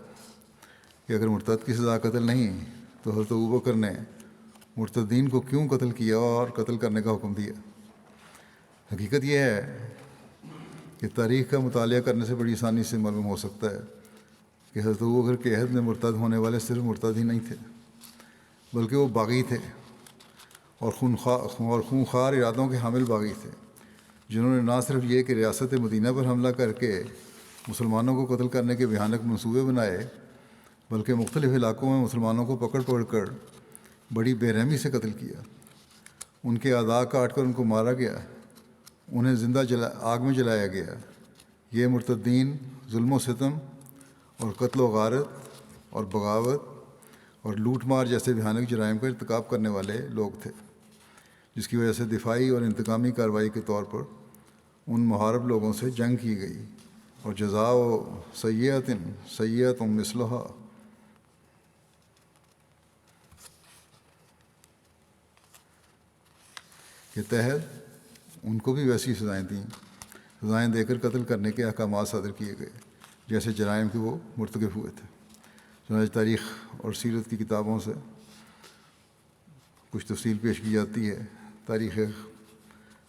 کہ اگر مرتد کی سزا قتل نہیں تو حضرت ابوبکر نے مرتدین کو کیوں قتل کیا اور قتل کرنے کا حکم دیا؟ حقیقت یہ ہے کہ تاریخ کا مطالعہ کرنے سے بڑی آسانی سے معلوم ہو سکتا ہے کہ حضرت ابوبکر کے عہد میں مرتد ہونے والے صرف مرتد ہی نہیں تھے، بلکہ وہ باغی تھے اور خونخوار ارادوں کے حامل باغی تھے، جنہوں نے نہ صرف یہ کہ ریاست مدینہ پر حملہ کر کے مسلمانوں کو قتل کرنے کے بھیانک منصوبے بنائے، بلکہ مختلف علاقوں میں مسلمانوں کو پکڑ کر بڑی بے رحمی سے قتل کیا۔ ان کے اعضاء کاٹ کر ان کو مارا گیا، انہیں زندہ آگ میں جلایا گیا۔ یہ مرتدین ظلم و ستم اور قتل و غارت اور بغاوت اور لوٹ مار جیسے بھیانک جرائم کا ارتکاب کرنے والے لوگ تھے، جس کی وجہ سے دفاعی اور انتقامی کارروائی کے طور پر ان محارب لوگوں سے جنگ کی گئی، اور جزاء سیئۃ سیئۃ مثلھا، کے تحت ان کو بھی ویسی سزائیں دے کر قتل کرنے کے احکامات صادر کیے گئے جیسے جرائم کے وہ مرتکب ہوئے تھے۔ چنانچہ تاریخ اور سیرت کی کتابوں سے کچھ تفصیل پیش کی جاتی ہے۔ تاریخ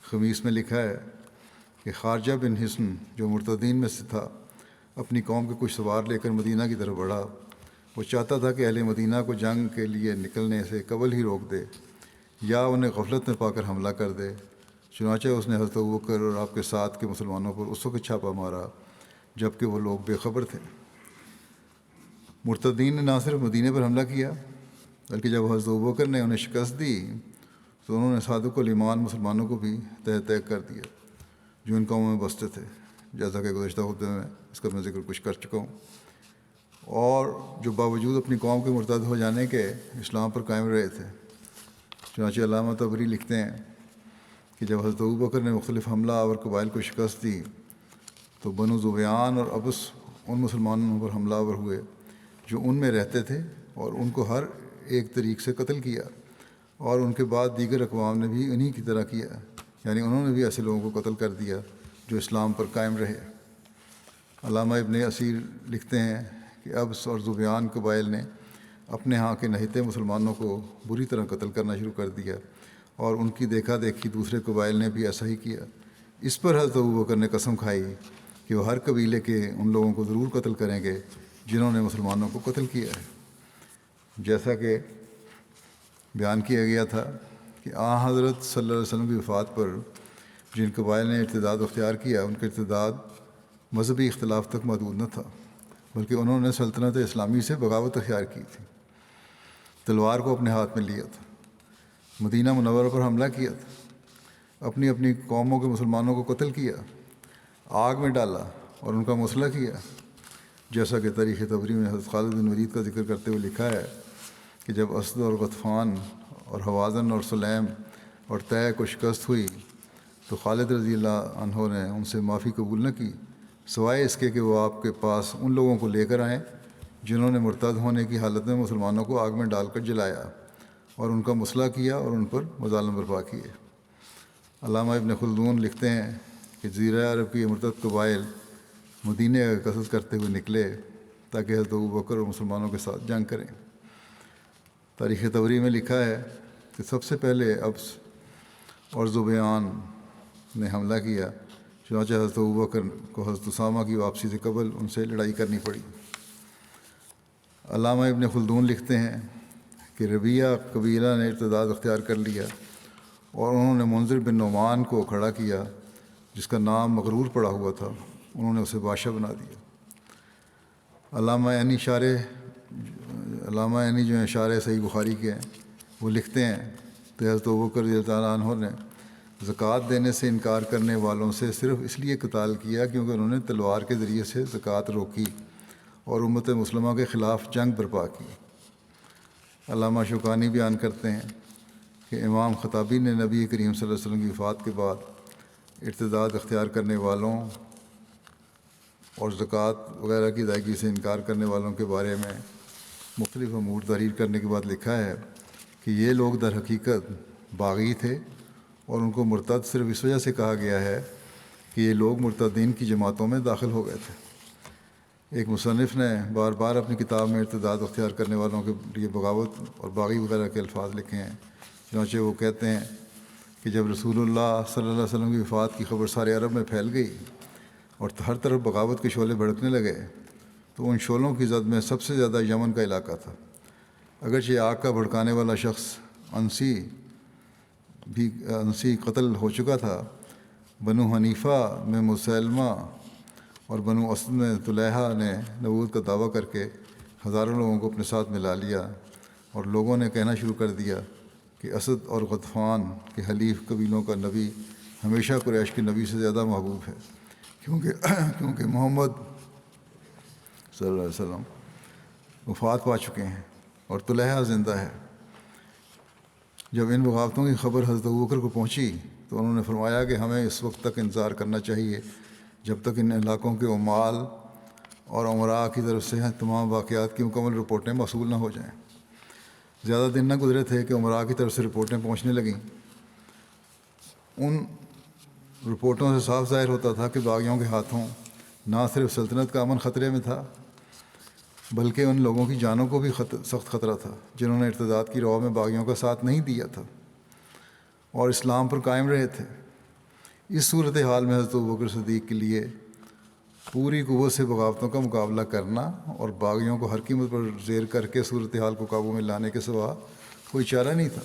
خمیس میں لکھا ہے کہ خارجہ بن حصن جو مرتدین میں سے تھا، اپنی قوم کے کچھ سوار لے کر مدینہ کی طرف بڑھا۔ وہ چاہتا تھا کہ اہل مدینہ کو جنگ کے لیے نکلنے سے قبل ہی روک دے یا انہیں غفلت میں پا کر حملہ کر دے۔ چنانچہ اس نے حضرت ابوبکر اور آپ کے ساتھ کے مسلمانوں پر اس وقت چھاپا مارا جب کہ وہ لوگ بے خبر تھے۔ مرتدین نے نہ صرف مدینہ پر حملہ کیا بلکہ جب حضرت ابوبکر نے انہیں شکست دی تو انہوں نے صادق الایمان مسلمانوں کو بھی تہہ کر دیا جو ان قوموں میں بستے تھے، جیسا کہ گزشتہ خطبے میں اس کا میں ذکر کچھ کر چکا ہوں، اور جو باوجود اپنی قوم کے مرتد ہو جانے کے اسلام پر قائم رہے تھے۔ چنانچہ علامہ طبری لکھتے ہیں کہ جب حضرت ابوبکر نے مختلف حملہ آور قبائل کو شکست دی تو بنو ذبیان اور ابس ان مسلمانوں پر حملہ آور ہوئے جو ان میں رہتے تھے، اور ان کو ہر ایک طریق سے قتل کیا، اور ان کے بعد دیگر اقوام نے بھی انہی کی طرح کیا، یعنی انہوں نے بھی ایسے لوگوں کو قتل کر دیا جو اسلام پر قائم رہے۔ علامہ ابن اسیر لکھتے ہیں کہ ابس اور ذبیان قبائل نے اپنے ہاں کے نہتے مسلمانوں کو بری طرح قتل کرنا شروع کر دیا، اور ان کی دیکھا دیکھی دوسرے قبائل نے بھی ایسا ہی کیا۔ اس پر حضرت ابوبکر نے قسم کھائی کہ وہ ہر قبیلے کے ان لوگوں کو ضرور قتل کریں گے جنہوں نے مسلمانوں کو قتل کیا ہے، جیسا کہ بیان کیا گیا تھا کہ حضرت صلی اللہ علیہ وسلم کی وفات پر جن قبائل نے ارتداد اختیار کیا ان کا ارتداد مذہبی اختلاف تک محدود نہ تھا، بلکہ انہوں نے سلطنت اسلامی سے بغاوت اختیار کی تھی، تلوار کو اپنے ہاتھ میں لیا تھا، مدینہ منورہ پر حملہ کیا تھا، اپنی اپنی قوموں کے مسلمانوں کو قتل کیا، آگ میں ڈالا اور ان کا مسئلہ کیا، جیسا کہ تاریخ طبری میں حضرت خالد بن ولید کا ذکر کرتے ہوئے لکھا ہے کہ جب اسد اور غطفان اور حوازن اور سلیم اور طے کو شکست ہوئی تو خالد رضی اللہ عنہ نے ان سے معافی قبول نہ کی، سوائے اس کے کہ وہ آپ کے پاس ان لوگوں کو لے کر آئیں جنہوں نے مرتد ہونے کی حالت میں مسلمانوں کو آگ میں ڈال کر جلایا اور ان کا مسئلہ کیا اور ان پر مظالم برپا کیے۔ علامہ ابن خلدون لکھتے ہیں کہ جزیرہ عرب کی مرتد قبائل مدینہ کا قصد کرتے ہوئے نکلے تاکہ حضرت ابوبکر اور مسلمانوں کے ساتھ جنگ کریں۔ تاریخ طبری میں لکھا ہے کہ سب سے پہلے ابس اور زبیان نے حملہ کیا، چنانچہ حضرت ابوبکر کو حضرت اسامہ کی واپسی سے قبل ان سے لڑائی کرنی پڑی۔ علامہ ابن خلدون لکھتے ہیں کہ ربیہ قبیلہ نے ارتداد اختیار کر لیا اور انہوں نے منذر بن نعمان کو کھڑا کیا جس کا نام مغرور پڑا ہوا تھا، انہوں نے اسے بادشاہ بنا دیا۔ علامہ عینی جو ہیں شارح صحیح بخاری کے ہیں، وہ لکھتے ہیں کہ حضرت ابوبکر رضی اللہ عنہ نے زکوٰۃ دینے سے انکار کرنے والوں سے صرف اس لیے قتال کیا کیونکہ انہوں نے تلوار کے ذریعے سے زکوٰۃ روکی اور امت مسلمہ کے خلاف جنگ برپا کی۔ علامہ شوکانی بیان کرتے ہیں کہ امام خطابی نے نبی کریم صلی اللہ علیہ وسلم کی وفات کے بعد ارتداد اختیار کرنے والوں اور زکوٰۃ وغیرہ کی ادائیگی سے انکار کرنے والوں کے بارے میں مختلف امور تحریر کرنے کے بعد لکھا ہے کہ یہ لوگ در حقیقت باغی تھے اور ان کو مرتد صرف اس وجہ سے کہا گیا ہے کہ یہ لوگ مرتدین کی جماعتوں میں داخل ہو گئے تھے۔ ایک مصنف نے بار بار اپنی کتاب میں ارتداد اختیار کرنے والوں کے لیے بغاوت اور باغی وغیرہ کے الفاظ لکھے ہیں، چنانچہ وہ کہتے ہیں کہ جب رسول اللہ صلی اللہ علیہ وسلم کی وفات کی خبر سارے عرب میں پھیل گئی اور ہر طرف بغاوت کے شعلے بھڑکنے لگے تو ان شعلوں کی زد میں سب سے زیادہ یمن کا علاقہ تھا۔ اگرچہ آگ کا بھڑکانے والا شخص انسی قتل ہو چکا تھا، بنو حنیفہ میں مسلمہ اور بنو اسد میں طلحہ نے نبوت کا دعویٰ کر کے ہزاروں لوگوں کو اپنے ساتھ ملا لیا اور لوگوں نے کہنا شروع کر دیا کہ اسد اور غطفان کے حلیف قبیلوں کا نبی ہمیشہ قریش کے نبی سے زیادہ محبوب ہے، کیونکہ محمد صلی اللہ علیہ وسلم وفات پا چکے ہیں اور طلحہ زندہ ہے۔ جب ان بغاوتوں کی خبر حضرت ابوبکر کو پہنچی تو انہوں نے فرمایا کہ ہمیں اس وقت تک انتظار کرنا چاہیے جب تک ان علاقوں کے عمال اور امراء کی طرف سے تمام واقعات کی مکمل رپورٹیں موصول نہ ہو جائیں۔ زیادہ دن نہ گزرے تھے کہ امراء کی طرف سے رپورٹیں پہنچنے لگیں۔ ان رپورٹوں سے صاف ظاہر ہوتا تھا کہ باغیوں کے ہاتھوں نہ صرف سلطنت کا امن خطرے میں تھا بلکہ ان لوگوں کی جانوں کو بھی سخت خطرہ تھا جنہوں نے ارتداد کی راہ میں باغیوں کا ساتھ نہیں دیا تھا اور اسلام پر قائم رہے تھے۔ اس صورتحال میں حضرت ابوبکر صدیق کے لیے پوری قوت سے بغاوتوں کا مقابلہ کرنا اور باغیوں کو ہر قیمت پر زیر کر کے صورتحال کو قابو میں لانے کے سوا کوئی چارہ نہیں تھا۔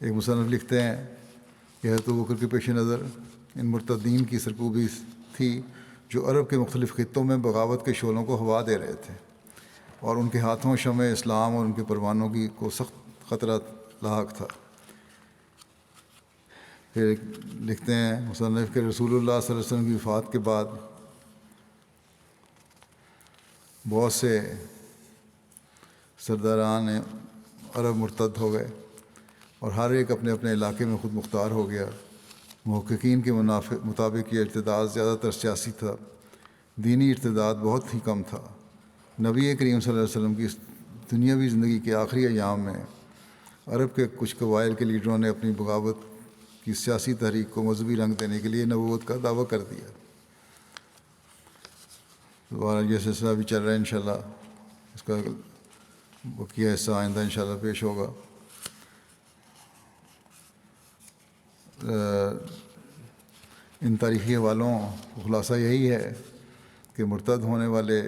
ایک مصنف لکھتے ہیں کہ حضرت ابوبکر کے پیش نظر ان مرتدین کی سرکوبی تھی جو عرب کے مختلف خطوں میں بغاوت کے شعلوں کو ہوا دے رہے تھے اور ان کے ہاتھوں شمع اسلام اور ان کے پروانوں کو سخت خطرہ لاحق تھا۔ پھر لکھتے ہیں مصنف کہ رسول اللہ صلی اللہ علیہ وسلم کی وفات کے بعد بہت سے سرداران عرب مرتد ہو گئے اور ہر ایک اپنے اپنے علاقے میں خود مختار ہو گیا۔ محققین کے مطابق یہ ارتداد زیادہ تر سیاسی تھا، دینی ارتداد بہت ہی کم تھا۔ نبی کریم صلی اللہ علیہ وسلم کی دنیاوی زندگی کے آخری ایام میں عرب کے کچھ قبائل کے لیڈروں نے اپنی بغاوت کی سیاسی تحریک کو مذہبی رنگ دینے کے لیے نبوت کا دعویٰ کر دیا۔ دوبارہ یہ سلسلہ بھی چل رہا ہے، انشاءاللہ اس کا بقیہ حصہ آئندہ انشاءاللہ پیش ہوگا۔ ان تاریخی حوالوں کا خلاصہ یہی ہے کہ مرتد ہونے والے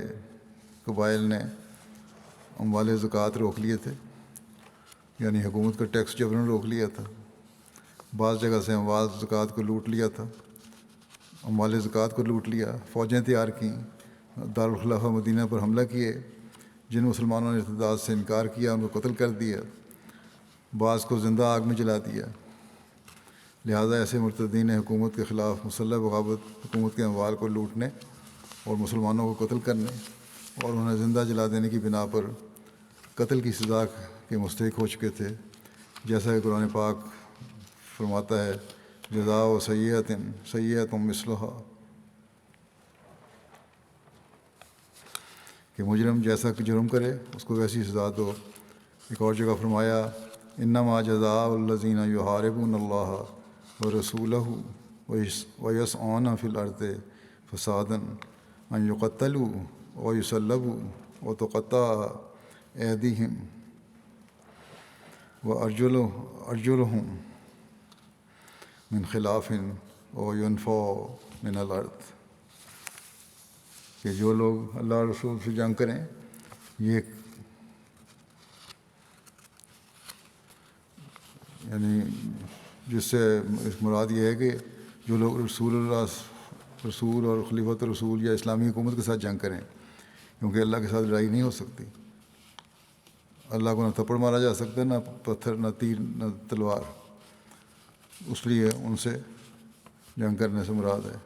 قبائل نے اموال زکوٰۃ روک لیے تھے یعنی حکومت کا ٹیکس جبراً روک لیا تھا، بعض جگہ سے اموال زکوٰۃ کو لوٹ لیا تھا، اموال زکوٰۃ کو لوٹ لیا، فوجیں تیار کیں، دارالخلافہ مدینہ پر حملہ کیے، جن مسلمانوں نے ارتداد سے انکار کیا ان کو قتل کر دیا، بعض کو زندہ آگ میں جلا دیا۔ لہٰذا ایسے مرتدین نے حکومت کے خلاف مسلح بغاوت، حکومت کے اموال کو لوٹنے اور مسلمانوں کو قتل کرنے اور انہیں زندہ جلا دینے کی بنا پر قتل کی سزا کے مستحق ہو چکے تھے، جیسا کہ قرآن پاک فرماتا ہے جزاء سیئۃ سیئۃ مثلھا، کہ مجرم جیسا کہ جرم کرے اس کو ویسی سزا دو۔ ایک اور جگہ فرمایا انما جزاء الذین یحاربون اللہ ورسولہ ویسعون فی الارض فسادا ان یقتلوا ویصلبوا وتقطع ایدیہم وارجلہم من خلاف وینفوا من الارض، کہ جو لوگ اللہ اور رسول سے جنگ کریں، یہ یعنی جس سے مراد یہ ہے کہ جو لوگ رسول اور خلیفۃ رسول یا اسلامی حکومت کے ساتھ جنگ کریں، کیونکہ اللہ کے ساتھ لڑائی نہیں ہو سکتی، اللہ کو نہ تھپڑ مارا جا سکتا، نہ پتھر، نہ تیر، نہ تلوار، اس لیے ان سے جنگ کرنے سے مراد ہے۔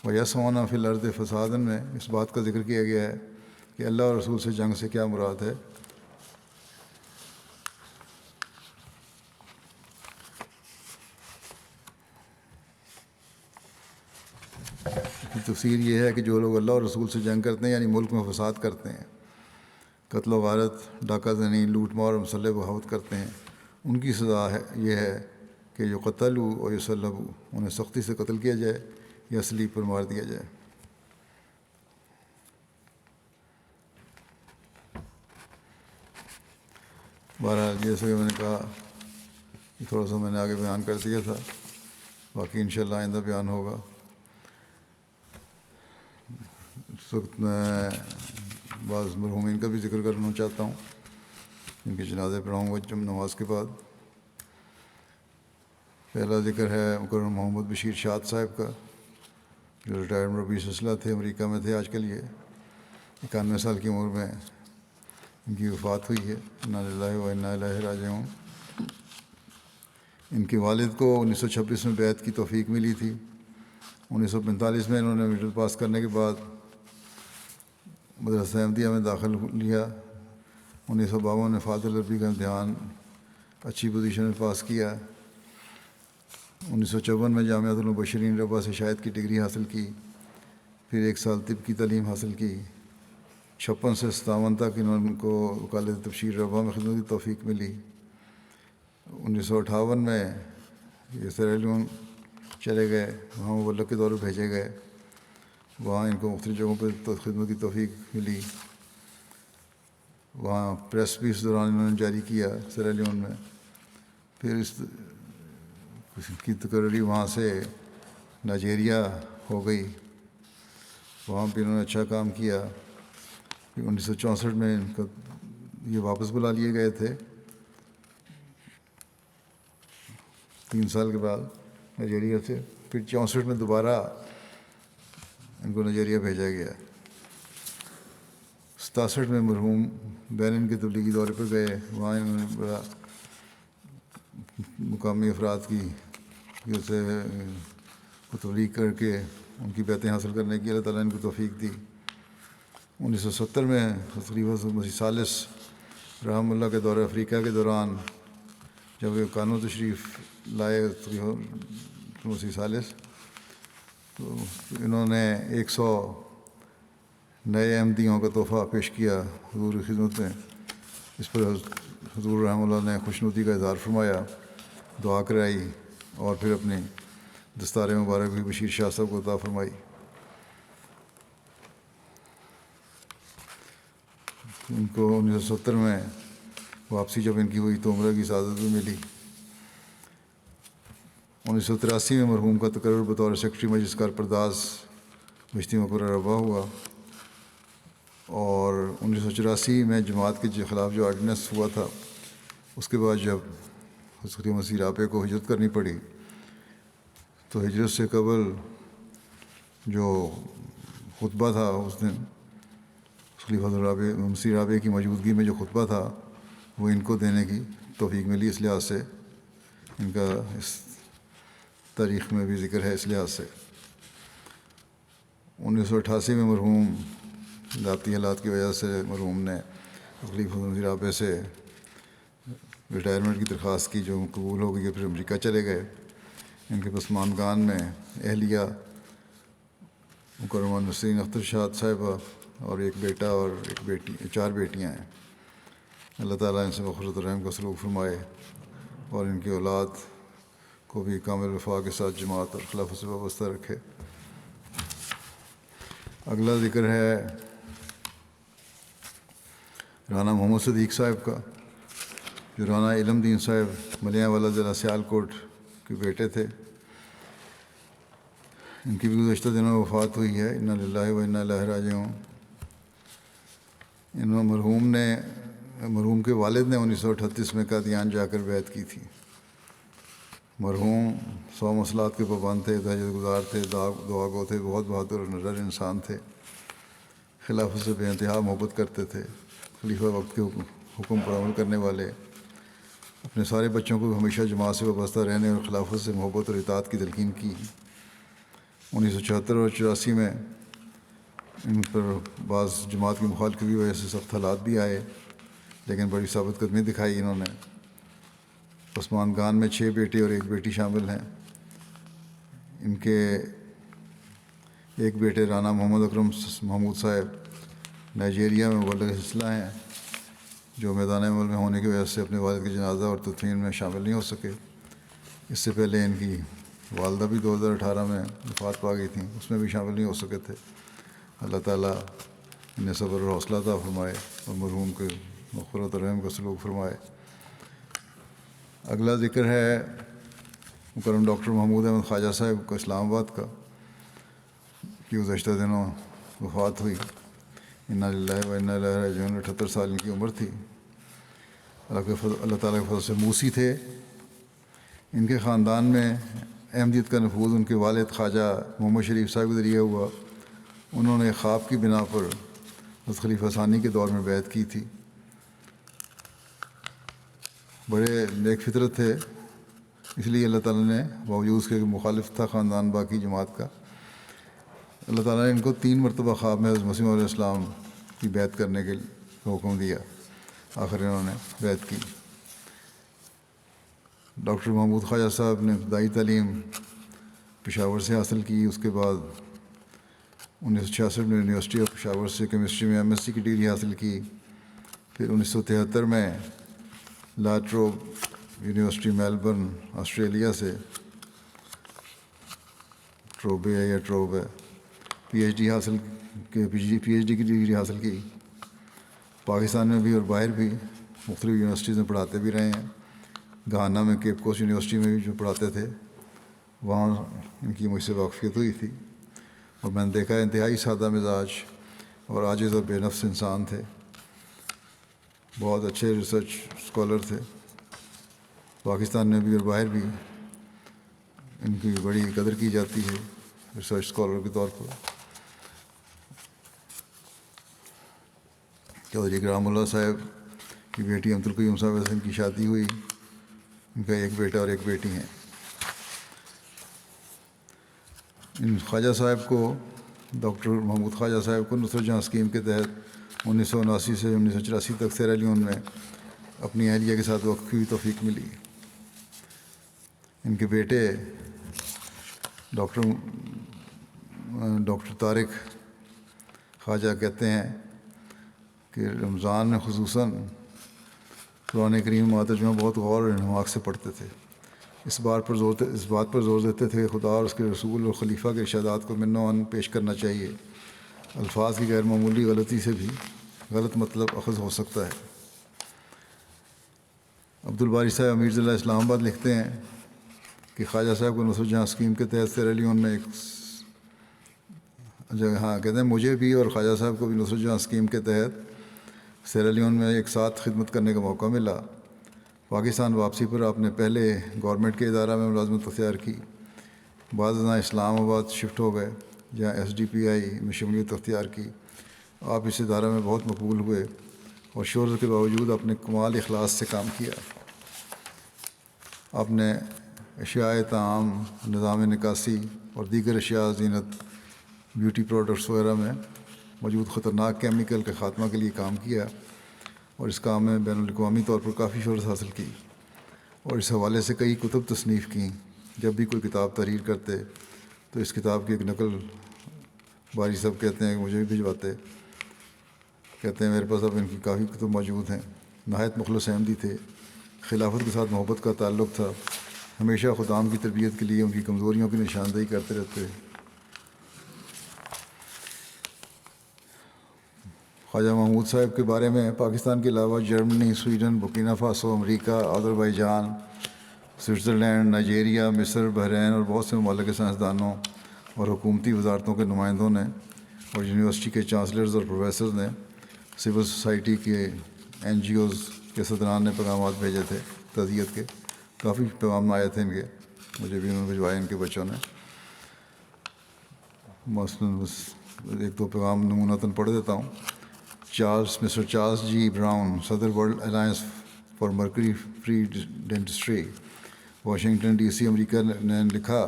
وَيَسْعُونَ فِي الْأَرْضِ فَسَادًا میں اس بات کا ذکر کیا گیا ہے کہ اللہ اور رسول سے جنگ سے کیا مراد ہے۔ تفسیر یہ ہے کہ جو لوگ اللہ اور رسول سے جنگ کرتے ہیں یعنی ملک میں فساد کرتے ہیں، قتل و غارت، ڈاکہ زنی، لوٹ مار اور مسلح بغاوت کرتے ہیں، ان کی سزا ہے یہ ہے کہ یقتلوا و یصلبوا، انہیں سختی سے قتل کیا جائے یا صلیب پر مار دیا جائے۔ بہرحال جیسے کہ میں نے کہا تھوڑا سا میں نے آگے بیان کر دیا تھا، باقی انشاءاللہ آئندہ بیان ہوگا۔ اس وقت میں بعض مرحومین کا بھی ذکر کرنا چاہتا ہوں، ان کے جنازے پڑھاؤں گا جب نماز کے بعد۔ پہلا ذکر ہے مکرم محمد بشیر شاد صاحب کا، جو ریٹائرڈ مربی سلسلہ تھے، امریکہ میں تھے آج کل، یہ 91 سال کی عمر میں ان کی وفات ہوئی ہے، انا للہ و انا الیہ راجعون۔ ان کے والد کو 1926 میں بیعت کی توفیق ملی تھی۔ 1945 میں انہوں نے میٹرک پاس کرنے کے بعد مدرسہ احمدیہ میں داخل لیا۔ 1952 میں فاضل عربی کا امتحان اچھی پوزیشن میں پاس کیا۔ 1954 میں جامعۃ المبشرین ربا سے شاہد کی ڈگری حاصل کی، پھر 1 سال طب کی تعلیم حاصل کی۔ 56 سے 57 تک ان کو وکالت تبشیر ربا میں خدمت کی توفیق ملی۔ 1958 میں یہ سیرالیون چلے گئے، وہاں مبلغ کے دور پہ بھیجے گئے، وہاں ان کو مختلف جگہوں پہ خدمت کی توفیق ملی۔ وہاں پریس بھی اس دوران انہوں نے جاری کیا سیرالیون میں۔ پھر اس کی تقرری وہاں سے نائجیریا ہو گئی، وہاں بھی انہوں نے اچھا کام کیا۔ پھر 1964 میں ان کو یہ واپس بلا لیے گئے تھے 3 سال کے بعد نائجیریا سے، پھر 64 میں دوبارہ ان کو نائجیریا بھیجا گیا۔ 67 میں مرحوم بین کے تبلیغی دورے پر گئے، وہاں انہوں نے بڑا مقامی افراد کی جیسے کو تبلیغ کر کے ان کی بیعتیں حاصل کرنے کی اللہ تعالیٰ نے ان کو توفیق دی۔ 1970 میں خلیفہ مسیح ثالث رحمہ اللہ کے دورہ افریقہ کے دوران جب وہ کانو تشریف لائے خلیفہ مسیح ثالث، تو انہوں نے 100 نئے احمدیوں کا تحفہ پیش کیا حضور کی خدمت میں۔ اس پر حضور رحمہ اللہ نے خوشنودی کا اظہار فرمایا، دعا کرائی اور پھر اپنی دستار مبارک بھی بشیر شاہ صاحب کو عطا فرمائی۔ ان کو 1970 میں واپسی جب ان کی ہوئی تو عمرہ کی سعادت بھی ملی۔ 1983 میں مرحوم کا تقرر بطور سیکرٹری مجلس کار پرداز بشتی مقرر ربا ہوا۔ اور 1984 میں جماعت کے خلاف جو آرڈیننس ہوا تھا، اس کے بعد جب حضرت مسیح رابع کو ہجرت کرنی پڑی تو ہجرت سے قبل جو خطبہ تھا اس دن خلیفہ مسیح رابع کی موجودگی میں جو خطبہ تھا وہ ان کو دینے کی توفیق ملی، اس لحاظ سے ان کا اس تاریخ میں بھی ذکر ہے۔ اس لحاظ سے 1988 میں مرحوم ذاتی حالات کی وجہ سے مرحوم نے خلیفہ مسیح رابع سے ریٹائرمنٹ کی درخواست کی، جو قبول ہو گئی، پھر امریکہ چلے گئے۔ ان کے پسماندگان میں اہلیہ مکرمہ نسرین اختر شاد صاحبہ اور ایک بیٹا اور ایک بیٹی، 4 بیٹیاں ہیں۔ اللہ تعالیٰ ان سے مغفرت و رحم کا سلوک فرمائے اور ان کی اولاد کو بھی کامل وفا کے ساتھ جماعت اور خلافت سے وابستہ رکھے۔ اگلا ذکر ہے رانا محمد صدیق صاحب کا، جو رانا علم دین صاحب ملیاں والا ضلع سیالکوٹ کے بیٹے تھے۔ ان کی بھی گزشتہ دنوں میں وفات ہوئی ہے، انا للہ و انا الیہ راجعون۔ مرحوم کے والد نے 1938 میں قادیان جا کر بیعت کی تھی۔ مرحوم 100 مسئلات کے پابند تھے، تہجد گزار تھے، دعا گو تھے، بہت بہادر اور نڈر انسان تھے، خلافت سے بے انتہا محبت کرتے تھے، خلیفہ وقت کے حکم پر عمل کرنے والے، اپنے سارے بچوں کو ہمیشہ جماعت سے وابستہ رہنے اور خلافت سے محبت اور اطاعت کی تلقین کی۔ 1976 اور 84 میں ان پر بعض جماعت کی مخالفت کی وجہ سے سخت حالات بھی آئے، لیکن بڑی ثابت قدمی دکھائی انہوں نے۔ پسماندگان میں 6 بیٹے اور 1 بیٹی شامل ہیں۔ ان کے ایک بیٹے رانا محمد اکرم محمود صاحب نائجیریا میں مبلغ اصلاح ہیں، جو میدان عمل میں ہونے کی وجہ سے اپنے والد کے جنازہ اور تدفین میں شامل نہیں ہو سکے۔ اس سے پہلے ان کی والدہ بھی 2018 میں وفات پا گئی تھیں، اس میں بھی شامل نہیں ہو سکے تھے۔ اللہ تعالیٰ انہیں صبر اور حوصلہ عطا فرمائے اور مرحوم کے مغفرت و رحم کا سلوک فرمائے۔ اگلا ذکر ہے مکرم ڈاکٹر محمود احمد خواجہ صاحب کا اسلام آباد کا، کہ گزشتہ دنوں وفات ہوئی، انا للہ و انا الیہ راجعون۔ 78 سال ان کی عمر تھی۔ اللہ تعالیٰ کے فضل سے موسی تھے۔ ان کے خاندان میں احمدیت کا نفوذ ان کے والد خواجہ محمد شریف صاحب کے ذریعے ہوا۔ انہوں نے خواب کی بنا پر حضرت خلیفہ ثانی کے دور میں بیعت کی تھی۔ بڑے نیک فطرت تھے، اس لیے اللہ تعالیٰ نے باوجود اس کے مخالف تھا خاندان باقی جماعت کا، اللہ تعالیٰ نے ان کو 3 مرتبہ خواب میں حضرت مسیح علیہ السلام کی بیعت کرنے کے حکم دیا۔ آخر انہوں نے بیعت کی۔ ڈاکٹر محمود خواجہ صاحب نے ابتدائی تعلیم پشاور سے حاصل کی، اس کے بعد 1966 میں یونیورسٹی آف پشاور سے کیمسٹری میں MSc کی ڈگری حاصل کی۔ پھر 1973 میں لا ٹروب یونیورسٹی میلبرن آسٹریلیا سے ٹروب ہے PhD کی ڈگری حاصل کی۔ پاکستان میں بھی اور باہر بھی مختلف یونیورسٹیز میں پڑھاتے بھی رہے ہیں۔ گھانا میں کیپ کوسٹ یونیورسٹی میں بھی جو پڑھاتے تھے، وہاں ان کی مجھ سے واقفیت ہوئی تھی، اور میں نے دیکھا انتہائی سادہ مزاج اور عاجز اور بے نفس انسان تھے، بہت اچھے ریسرچ اسکالر تھے۔ پاکستان میں بھی اور باہر بھی ان کی بڑی قدر کی جاتی ہے ریسرچ اسکالر کے طور پر۔ چودھری کرام اللہ صاحب کی بیٹی عبد القیوم صاحب سے ان کی شادی ہوئی، ان کا ایک بیٹا اور ایک بیٹی ہیں۔ ان خواجہ صاحب کو، ڈاکٹر محمود خواجہ صاحب کو نصرت جہاں اسکیم کے تحت 1979 سے 1984 تک سیرا لیون میں اپنی اہلیہ کے ساتھ وقت کی توفیق ملی۔ ان کے بیٹے ڈاکٹر طارق خواجہ کہتے ہیں کہ رمضان میں خصوصاً قرآن کریم ترجمہ بہت غور اور انہماک سے پڑھتے تھے۔ اس بات پر زور دیتے تھے کہ خدا اور اس کے رسول اور خلیفہ کے ارشادات کو من و عن پیش کرنا چاہیے۔ الفاظ کی غیر معمولی غلطی سے بھی غلط مطلب اخذ ہو سکتا ہے۔ عبدالباری صاحب امیر ضلع اسلام آباد لکھتے ہیں کہ خواجہ صاحب کو نصرت جہاں اسکیم کے تحت سیرا لیون میں ایک ہاں کہتے ہیں مجھے بھی اور خواجہ صاحب کو بھی نصرت جہاں اسکیم کے تحت سیرا لیون میں ایک ساتھ خدمت کرنے کا موقع ملا۔ پاکستان واپسی پر آپ نے پہلے گورنمنٹ کے ادارہ میں ملازمت اختیار کی، بعد ازاں اسلام آباد شفٹ ہو گئے جہاں SDPI میں شمولیت اختیار کی۔ آپ اس ادارہ میں بہت مقبول ہوئے اور شہرت کے باوجود اپنے کمال اخلاص سے کام کیا۔ آپ نے اشیاء طعام، نظام نکاسی اور دیگر اشیاء زینت، بیوٹی پروڈکٹس وغیرہ میں موجود خطرناک کیمیکل کے خاتمہ کے لیے کام کیا اور اس کام میں بین الاقوامی طور پر کافی شہرت حاصل کی، اور اس حوالے سے کئی کتب تصنیف کیں۔ جب بھی کوئی کتاب تحریر کرتے تو اس کتاب کی ایک نقل باری صاحب کہتے ہیں کہ مجھے بھی بھجواتے، کہتے ہیں میرے پاس اب ان کی کافی کتب موجود ہیں۔ نہایت مخلص احمدی تھے، خلافت کے ساتھ محبت کا تعلق تھا، ہمیشہ خدام کی تربیت کے لیے ان کی کمزوریوں کی نشاندہی کرتے رہتے۔ خواجہ محمود صاحب کے بارے میں پاکستان کے علاوہ جرمنی، سویڈن، برکینا فاسو، امریکہ، آذربائیجان، سوئٹزرلینڈ، نائجیریا، مصر، بحرین اور بہت سے ممالک کے سائنسدانوں اور حکومتی وزارتوں کے نمائندوں نے اور یونیورسٹی کے چانسلرز اور پروفیسرز نے، سول سوسائٹی کے NGOs کے صدران نے پیغامات بھیجے تھے تعزیت کے۔ کافی پیغام آئے تھے ان کے، مجھے بھی انہوں نے بھجوائے ان کے بچوں نے۔ مثلاً بس ایک دو پیغام نمونتاً پڑھ دیتا ہوں۔ مسٹر چارلس جی براؤن، صدر world alliance for mercury free dentistry, Washington DC، امریکہ، نے لکھا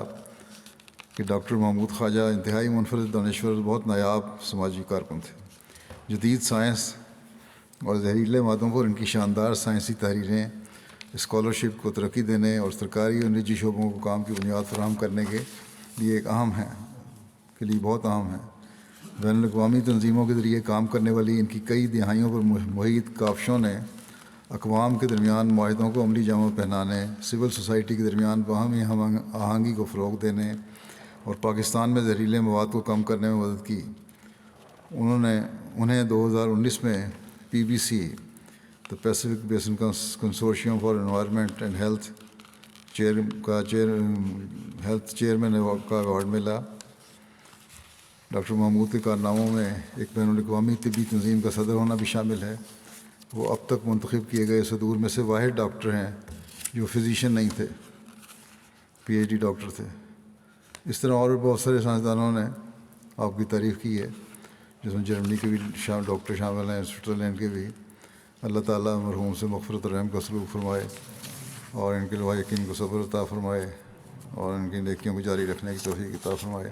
کہ ڈاکٹر محمود خواجہ انتہائی منفرد دانشور اور بہت نایاب سماجی کارکن تھے۔ جدید سائنس اور زہریلے مادوں پر ان کی شاندار سائنسی تحریریں اسکالرشپ کو ترقی دینے اور سرکاری اور نجی شعبوں کو کام کی بنیاد فراہم کرنے کے لیے بہت اہم ہیں۔ بین الاقوامی تنظیموں کے ذریعے کام کرنے والی ان کی کئی دہائیوں پر محیط کاوشوں نے اقوام کے درمیان معاہدوں کو عملی جامہ پہنانے، سول سوسائٹی کے درمیان باہمی ہم آہنگی کو فروغ دینے اور پاکستان میں زہریلے مواد کو کم کرنے میں مدد کی۔ انہیں 2019 میں PBC the Pacific Basin Consortium for Environment and Health chairman کا ایوارڈ ملا۔ ڈاکٹر محمود کے کارناموں میں ایک بین الاقوامی طبی تنظیم کا صدر ہونا بھی شامل ہے۔ وہ اب تک منتخب کیے گئے صدور میں سے واحد ڈاکٹر ہیں جو فزیشین نہیں تھے، PhD ڈاکٹر تھے۔ اس طرح اور بہت سارے سائنسدانوں نے آپ کی تعریف کی ہے، جس میں جرمنی کے بھی ڈاکٹر شامل ہیں، سوئٹزرلینڈ کے بھی۔ اللہ تعالیٰ مرحوم سے مغفرت و رحم کا سلوک فرمائے اور ان کے لواحقین کو صبر عطا فرمائے اور ان کی نیکیوں کو جاری رکھنے کی توفیق عطا فرمائے۔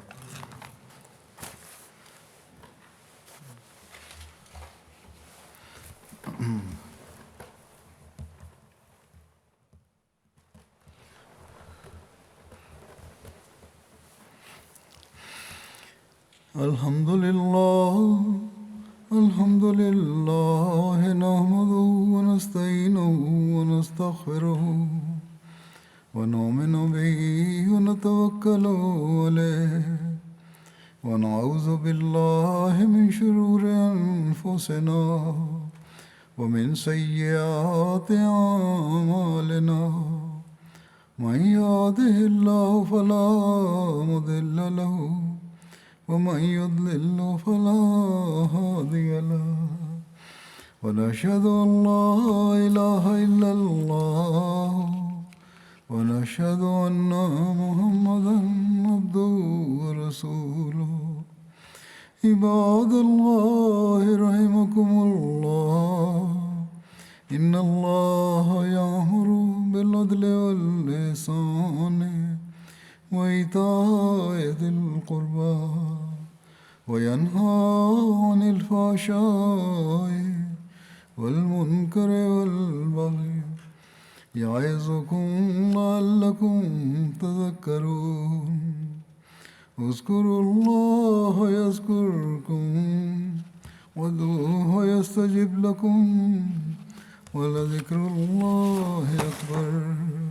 الحمد لله نحمده ونستعينه ونستغفره ونؤمن به ونتوكل عليه ونعوذ بالله من شرور أنفسنا ومن سيئات أعمالنا، من يهده الله فلا مضل له ومن يضلل فلا هادي له، ونشهد أن لا إله إلا الله ونشهد أن محمدا عبده ورسوله۔ عباد الله رحمكم الله، إن الله يأمر بالعدل والإحسان وإيتاء ذي القربى وينهى عن الفحشاء والمنكر والبغي يعظكم لعلكم تذكرون۔ اذكروا الله يذكركم وادعوه يستجب لكم ولذكر الله أكبر۔